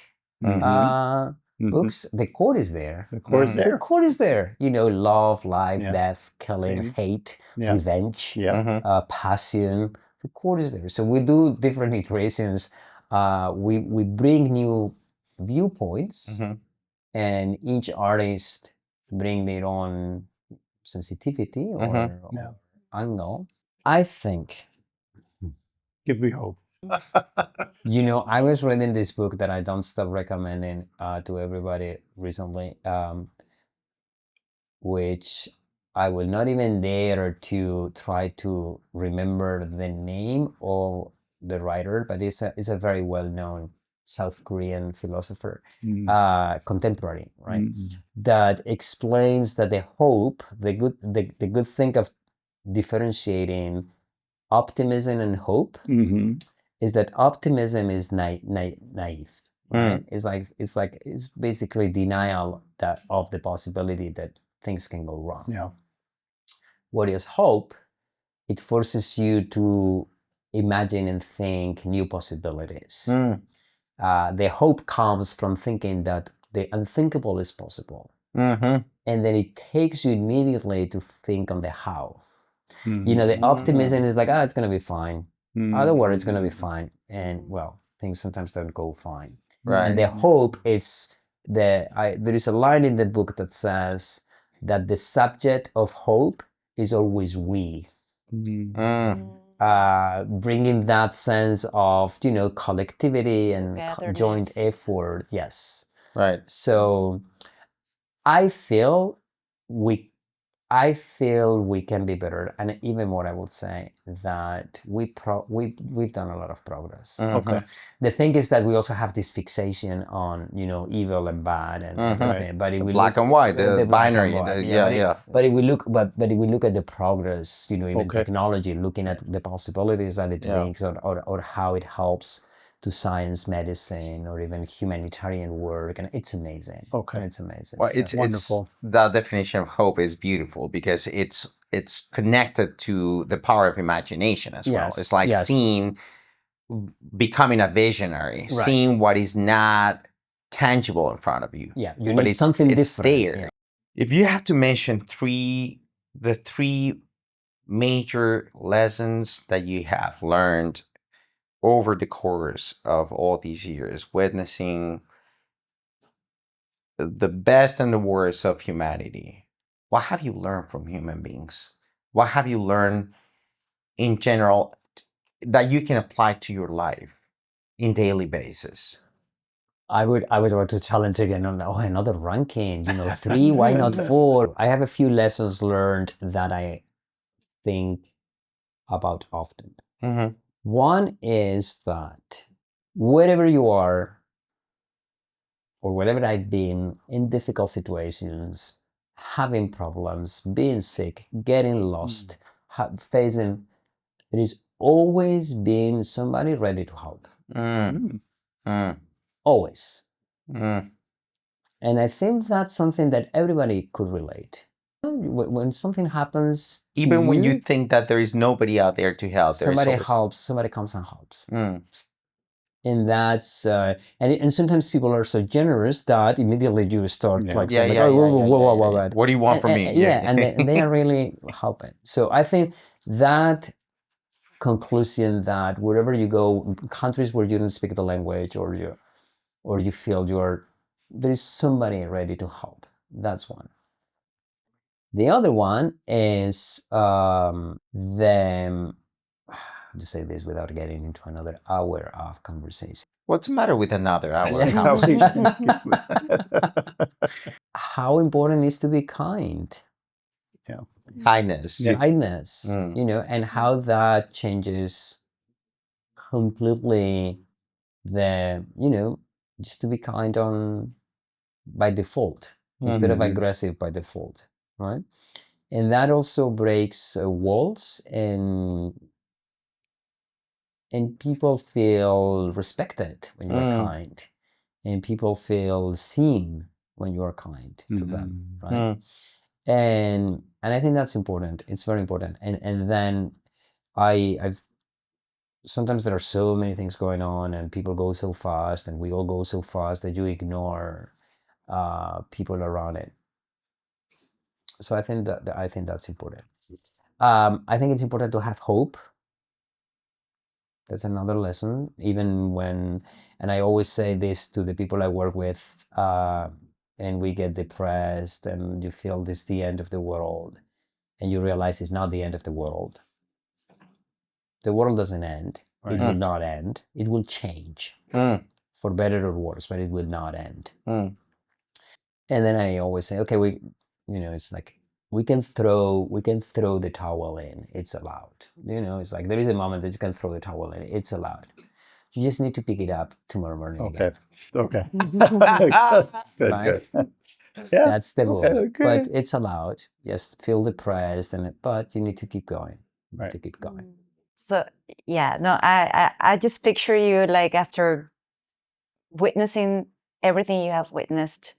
Speaker 1: books, the core is there.
Speaker 4: The core is there.
Speaker 1: The core is there. You know, love, life, death, killing, hate, revenge, passion. The core is there. So we do different iterations. We bring new viewpoints, and each artist bring their own sensitivity or angle. I think.
Speaker 4: Give me hope.
Speaker 1: You know, I was reading this book that I don't stop recommending to everybody recently, which I will not even dare to try to remember the name of the writer, but it's a very well-known South Korean philosopher, contemporary, right? That explains that the good thing of differentiating optimism and hope is that optimism is naive, right? It's basically denial of the possibility that things can go wrong.
Speaker 4: Yeah.
Speaker 1: What is hope? It forces you to imagine and think new possibilities. The hope comes from thinking that the unthinkable is possible, and then it takes you immediately to think on the how. You know, the optimism is like, it's going to be fine. Otherwise, it's going to be fine. And well, things sometimes don't go fine.
Speaker 3: Right.
Speaker 1: And the hope is there is a line in the book that says that the subject of hope is always we. Bringing that sense of, you know, collectivity and joint effort. Yes.
Speaker 3: Right.
Speaker 1: So I feel we can be better, and even more, I would say that we've done a lot of progress.
Speaker 4: Okay.
Speaker 1: The thing is that we also have this fixation on, you know, evil and bad and everything. But if we
Speaker 3: black and white, the binary,
Speaker 1: But if we look at the progress, you know, even technology, looking at the possibilities that it brings, or how it helps to science, medicine, or even humanitarian work, and it's amazing. It's amazing.
Speaker 3: Well, it's wonderful. That definition of hope is beautiful because it's connected to the power of imagination as well. It's like becoming a visionary, seeing what is not tangible in front of you.
Speaker 1: Yeah, you need something different.
Speaker 3: It's there. Yeah. If you have to mention the three major lessons that you have learned over the course of all these years, witnessing the best and the worst of humanity, what have you learned from human beings? What have you learned in general that you can apply to your life in daily basis?
Speaker 1: I was about to challenge again on another ranking, you know, 3, why not 4? I have a few lessons learned that I think about often. One is that wherever you are, or wherever I've been in difficult situations, having problems, being sick, getting lost, facing, there is always been somebody ready to help. Always. And I think that's something that everybody could relate. When something happens to
Speaker 3: even when
Speaker 1: you
Speaker 3: you think that there is nobody out there to help,
Speaker 1: somebody helps, somebody comes and helps. And that's and sometimes people are so generous that immediately you start what do
Speaker 3: you want from me?
Speaker 1: And they are really helping. So I think that conclusion that wherever you go, countries where you don't speak the language, or you feel there is somebody ready to help. That's one. The other one is them. How to say this without getting into another hour of conversation?
Speaker 3: What's the matter with another hour of
Speaker 1: Yeah.
Speaker 3: conversation?
Speaker 1: How important is to be kind?
Speaker 4: Yeah.
Speaker 3: Kindness.
Speaker 4: Yeah.
Speaker 1: Kindness, you know, and how that changes completely the, you know, just to be kind on by default instead of aggressive by default, right? And that also breaks walls, and people feel respected when you are kind, and people feel seen when you are kind to them, right? And I think that's important. It's very important. And then I've sometimes there are so many things going on, and people go so fast, and we all go so fast that you ignore people around it. So I think that's important. I think it's important to have hope. That's another lesson. Even when, and I always say this to the people I work with, and we get depressed, and you feel this the end of the world, and you realize it's not the end of the world. The world doesn't end. It will not end. It will change for better or worse, but it will not end. And then I always say, okay, it's like we can throw the towel in. It's allowed. It's like there is a moment that you can throw the towel in. It's allowed. You just need to pick it up tomorrow morning again.
Speaker 4: Okay. Good.
Speaker 1: Right?
Speaker 4: Good. Yeah.
Speaker 1: That's the rule.
Speaker 3: So
Speaker 1: But
Speaker 3: good.
Speaker 1: it's allowed. Just feel depressed, but you need to keep going.
Speaker 4: Right.
Speaker 1: To keep going.
Speaker 2: So yeah, no, I just picture you like after witnessing everything you have witnessed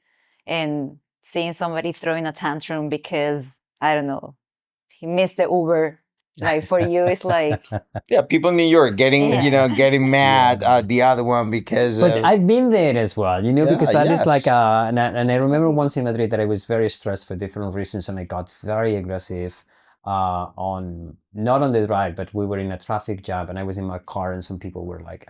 Speaker 2: and seeing somebody throwing a tantrum because, I don't know, he missed the Uber. Like for you, it's like,
Speaker 3: Yeah, people in New York getting,
Speaker 2: Yeah.
Speaker 3: getting mad at the other one because
Speaker 1: But I've been there as well, because that is like,
Speaker 3: yes.
Speaker 1: and I remember once in Madrid that I was very stressed for different reasons, and I got very aggressive not on the drive, but we were in a traffic jam, and I was in my car, and some people were like,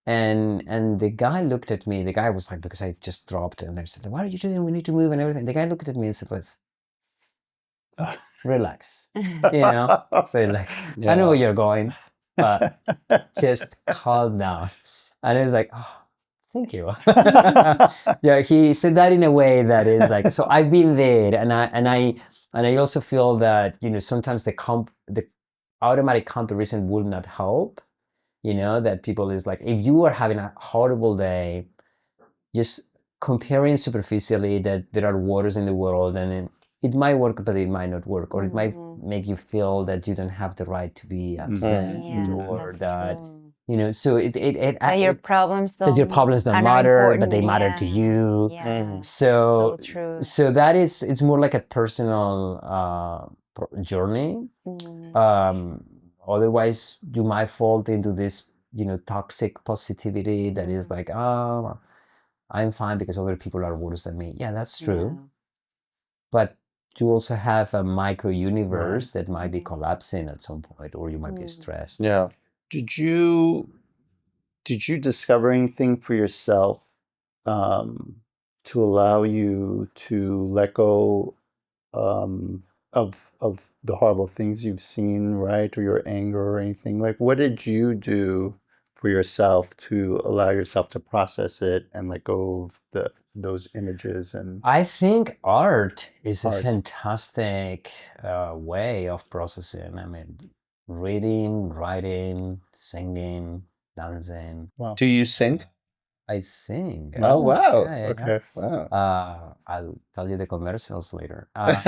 Speaker 1: and the guy looked at me. The guy was like, because I just dropped, and they said, "What are you doing? We need to move," and everything. The guy looked at me and said, "Let's relax," So like, I know where you're going, but just calm down. And I was like, oh, thank you. Yeah, he said that in a way that is like, so I've been there, and I also feel that sometimes the automatic comparison will not help. That people is like, if you are having a horrible day, just comparing superficially that there are waters in the world, and it might work, but it might not work, or it might make you feel that you don't have the right to be upset, or that so
Speaker 2: that your problems don't
Speaker 1: matter, but they matter to you.
Speaker 2: Yeah.
Speaker 1: So
Speaker 2: true.
Speaker 1: So that is, it's more like a personal journey. Otherwise, you might fall into this toxic positivity that is like, oh, I'm fine because other people are worse than me. Yeah, that's true. Yeah. But you also have a micro universe that might be collapsing at some point, or you might be stressed.
Speaker 3: Yeah.
Speaker 4: Did you discover anything for yourself to allow you to let go of the horrible things you've seen, right? Or your anger or anything? Like, what did you do for yourself to allow yourself to process it and let go of those images? And
Speaker 1: I think art is a fantastic way of processing. I mean, reading, writing, singing, dancing.
Speaker 4: Wow.
Speaker 3: Do you sing?
Speaker 1: I sing.
Speaker 3: Oh, wow.
Speaker 1: Yeah,
Speaker 4: Okay.
Speaker 3: Wow.
Speaker 1: I'll tell you the commercials later. But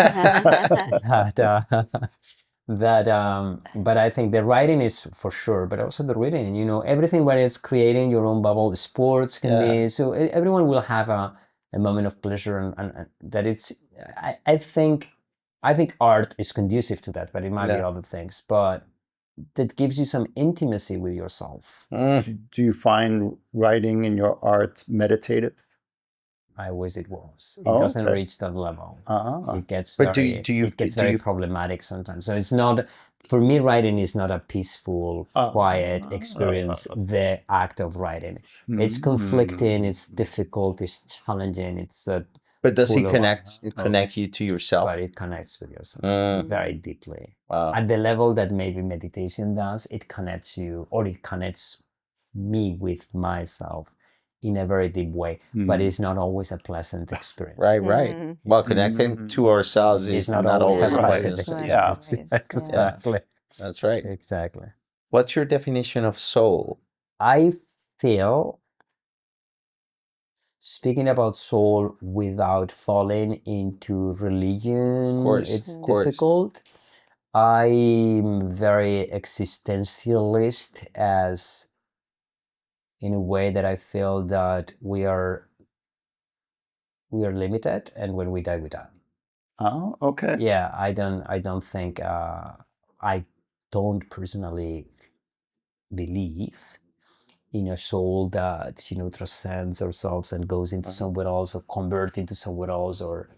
Speaker 1: I think the writing is for sure, but also the reading, everything what is creating your own bubble. Sports can be, so everyone will have a moment of pleasure, and that it's, I think art is conducive to that, but it might be other things, but that gives you some intimacy with yourself.
Speaker 4: Do you find writing in your art meditative?
Speaker 1: I wish it was. It doesn't reach that level. It gets very problematic sometimes. So it's not, for me, writing is not a peaceful, quiet experience, the act of writing. It's conflicting, it's difficult, it's challenging, it's
Speaker 3: But does he
Speaker 1: full of
Speaker 3: connect you to yourself?
Speaker 1: but it connects with yourself very deeply.
Speaker 3: Wow.
Speaker 1: At the level that maybe meditation does, it connects you, or it connects me with myself in a very deep way. But it's not always a pleasant experience.
Speaker 3: Right. Well, connecting to ourselves is not always a pleasant experience.
Speaker 1: Yeah. Exactly.
Speaker 3: That's right.
Speaker 1: Exactly.
Speaker 3: What's your definition of soul?
Speaker 1: I feel, speaking about soul without falling into religion, it's difficult. I'm very existentialist, as in a way that I feel that we are limited, and when we die, we die.
Speaker 4: Oh, okay.
Speaker 1: Yeah, I don't think I don't personally believe in a soul that transcends ourselves and goes into somewhere else, or convert into somewhere else, or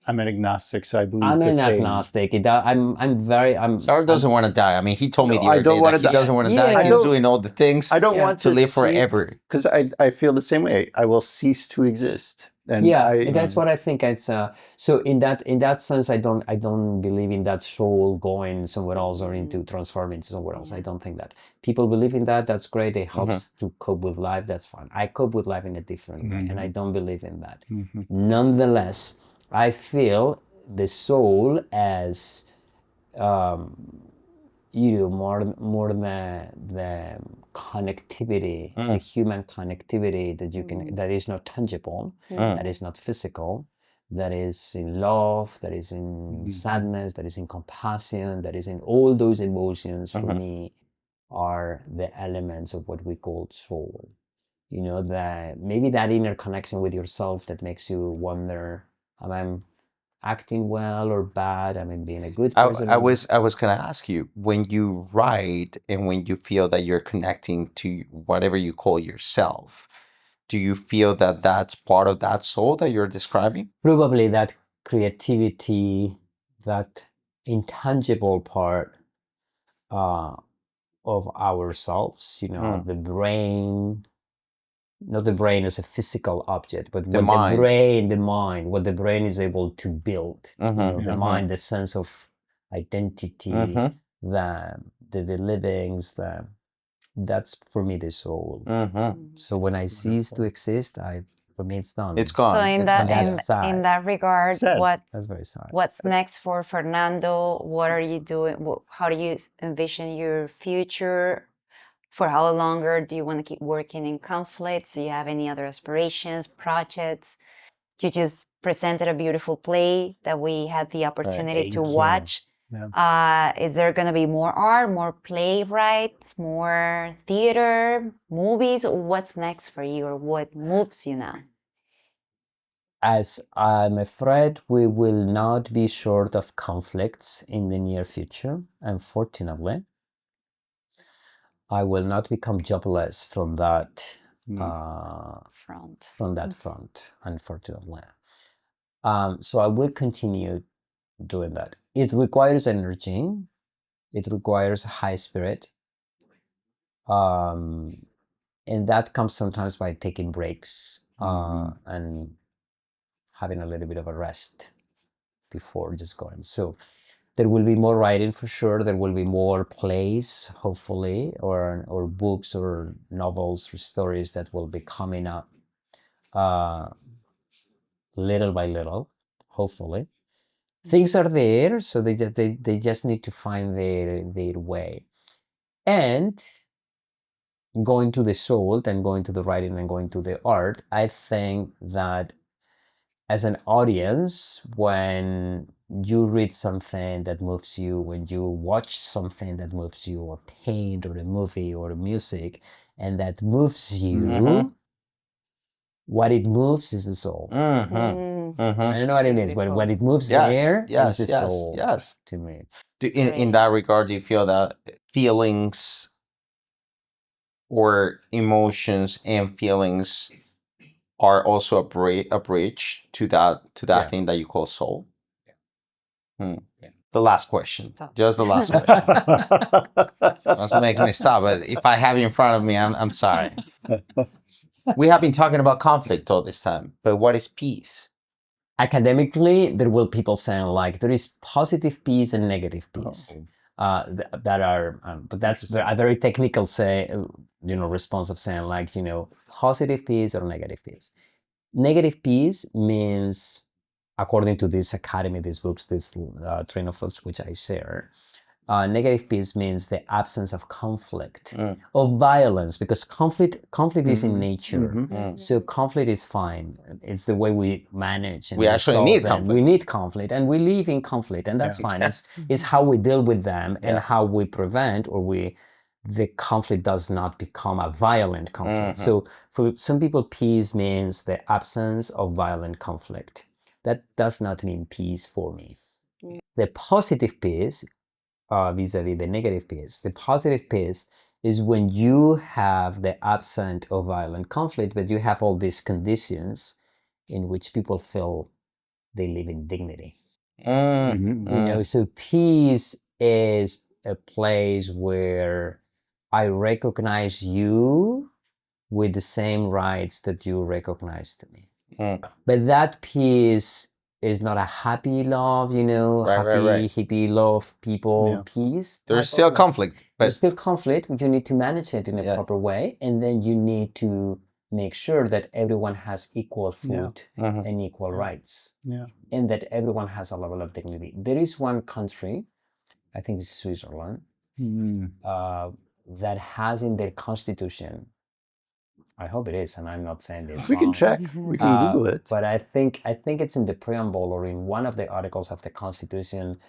Speaker 4: I'm an agnostic, so I believe
Speaker 1: I'm
Speaker 4: the
Speaker 1: an
Speaker 4: same.
Speaker 1: agnostic. I'm
Speaker 3: Sarah doesn't want to die. I mean, he told me the other day that he doesn't want to die.
Speaker 1: Yeah.
Speaker 3: He's doing all the things
Speaker 4: I don't want
Speaker 3: to live forever.
Speaker 4: Because I feel the same way. I will cease to exist. And
Speaker 1: that's what I think. It's so in that sense, I don't believe in that soul going somewhere else or into transforming into somewhere else. I don't think that. People believe in that. That's great. It helps to cope with life. That's fine. I cope with life in a different way, and I don't believe in that. Nonetheless, I feel the soul as more the connectivity, the human connectivity that you can, that is not tangible, that is not physical, that is in love, that is in sadness, that is in compassion, that is in all those emotions. For me, are the elements of what we call soul. That maybe that inner connection with yourself that makes you wonder, am I acting well or bad? I mean, being a good person.
Speaker 3: I was going to ask you, when you write and when you feel that you're connecting to whatever you call yourself, do you feel that that's part of that soul that you're describing?
Speaker 1: Probably that creativity, that intangible part of ourselves, the brain. Not the brain as a physical object, but the mind, what the brain is able to build. The mind, the sense of identity, the believings, that's for me the soul. So when I cease to exist, for me it's done.
Speaker 3: It's gone.
Speaker 2: So in that regard,
Speaker 1: that's very sad.
Speaker 2: What's next for Fernando? What are you doing? How do you envision your future? For how longer do you want to keep working in conflicts? Do you have any other aspirations, projects? You just presented a beautiful play that we had the opportunity to watch. Is there going to be more art, more playwrights, more theater, movies? What's next for you, or what moves you now?
Speaker 1: As I'm afraid we will not be short of conflicts in the near future, unfortunately. I will not become jobless from that front, unfortunately. So I will continue doing that. It requires energy. It requires high spirit. And that comes sometimes by taking breaks and having a little bit of a rest before just going. So there will be more writing for sure. There will be more plays, hopefully, or books or novels or stories that will be coming up little by little, hopefully. Things are there, so they just need to find their way. And going to the soul and going to the writing and going to the art, I think that as an audience, when you read something that moves you, when you watch something that moves you, or paint, or a movie, or music, and that moves you, what it moves is the soul. I don't know what it is, but when it moves there, it's the soul to me.
Speaker 3: In that regard, do you feel that feelings or emotions and feelings are also a bridge to that thing that you call soul? The last question, just the last question. That's what makes me stop. But if I have you in front of me, I'm sorry. we have been talking about conflict all this time, but what is peace?
Speaker 1: Academically, there will people saying like there is positive peace and negative peace. That are, but that's a very technical response of saying like, positive peace or negative peace. Negative peace means, according to this academy, these books, this train of thoughts which I share, negative peace means the absence of conflict, of violence, because conflict is in nature. So conflict is fine. It's the way we manage. And
Speaker 3: we actually need conflict.
Speaker 1: We need conflict, and we live in conflict, and that's fine. It's how we deal with them and how we prevent the conflict does not become a violent conflict. So for some people, peace means the absence of violent conflict. That does not mean peace for me. The positive peace, vis-a-vis the negative peace. The positive peace is when you have the absence of violent conflict, but you have all these conditions in which people feel they live in dignity. So peace is a place where I recognize you with the same rights that you recognize to me. But that peace is not a happy love, hippie love people peace.
Speaker 3: There's still conflict. But
Speaker 1: there's still conflict, but you need to manage it in a proper way. And then you need to make sure that everyone has equal food and equal rights. And that everyone has a level of dignity. There is one country, I think it's Switzerland, that has in their constitution, I hope it is, and I'm not saying this.
Speaker 4: We can check. We can Google it.
Speaker 1: But I think it's in the preamble or in one of the articles of the Constitution,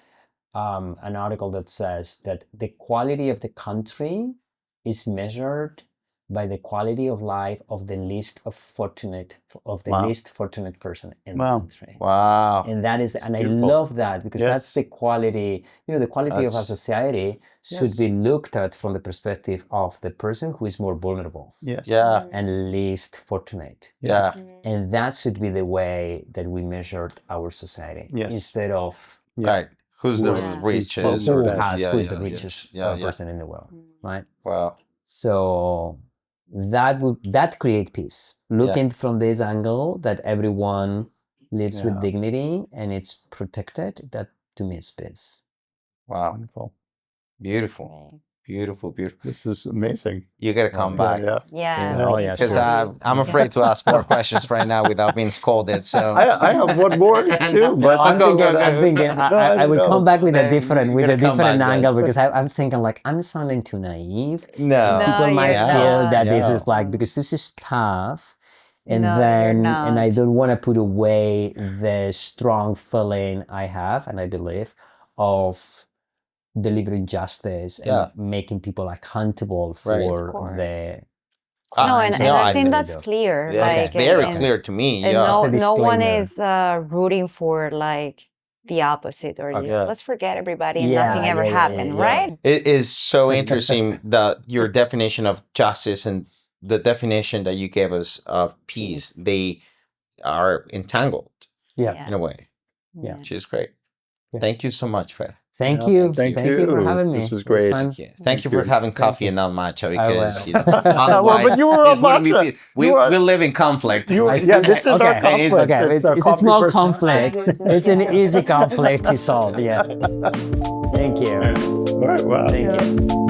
Speaker 1: an article that says that the quality of the country is measured by the quality of life of the least fortunate person in the country.
Speaker 3: Wow.
Speaker 1: And that is,
Speaker 4: It's
Speaker 1: and
Speaker 4: beautiful.
Speaker 1: I love that because that's the quality, the quality of a society should be looked at from the perspective of the person who is more vulnerable. And least fortunate. And that should be the way that we measured our society. Instead of
Speaker 3: who's the richest
Speaker 1: who is the richest person in the world, right?
Speaker 3: Wow.
Speaker 1: So that create peace. Looking from this angle that everyone lives with dignity and it's protected, that to me is peace.
Speaker 3: Wow.
Speaker 4: Wonderful.
Speaker 3: Beautiful. Beautiful.
Speaker 4: This is amazing.
Speaker 3: You gotta come back. Because I'm afraid to ask more questions right now without being scolded. So
Speaker 4: I have one more too, but
Speaker 1: I'm thinking I will come back with a different angle because I'm thinking like I'm sounding too naive.
Speaker 3: No,
Speaker 1: people might feel that this is like, because this is tough, and and I don't want to put away the strong feeling I have and I believe of delivering justice and making people accountable for the
Speaker 2: I think that's clear.
Speaker 3: It's very clear to me.
Speaker 2: No one is rooting for like the opposite or just let's forget everybody and nothing ever happened, right?
Speaker 3: It is so interesting that your definition of justice and the definition that you gave us of peace, they are entangled in a way. Which is great. Thank you so much, Fred.
Speaker 1: Thank you.
Speaker 4: Thank
Speaker 1: you for having me.
Speaker 4: This was great.
Speaker 3: Thank you for having coffee and not matcha, because
Speaker 4: well, but you were on matcha.
Speaker 3: We live in conflict.
Speaker 4: This is our conflict.
Speaker 1: It's a small conflict. It's an easy conflict to solve. Thank you.
Speaker 4: All right. Wow.
Speaker 1: Thank you.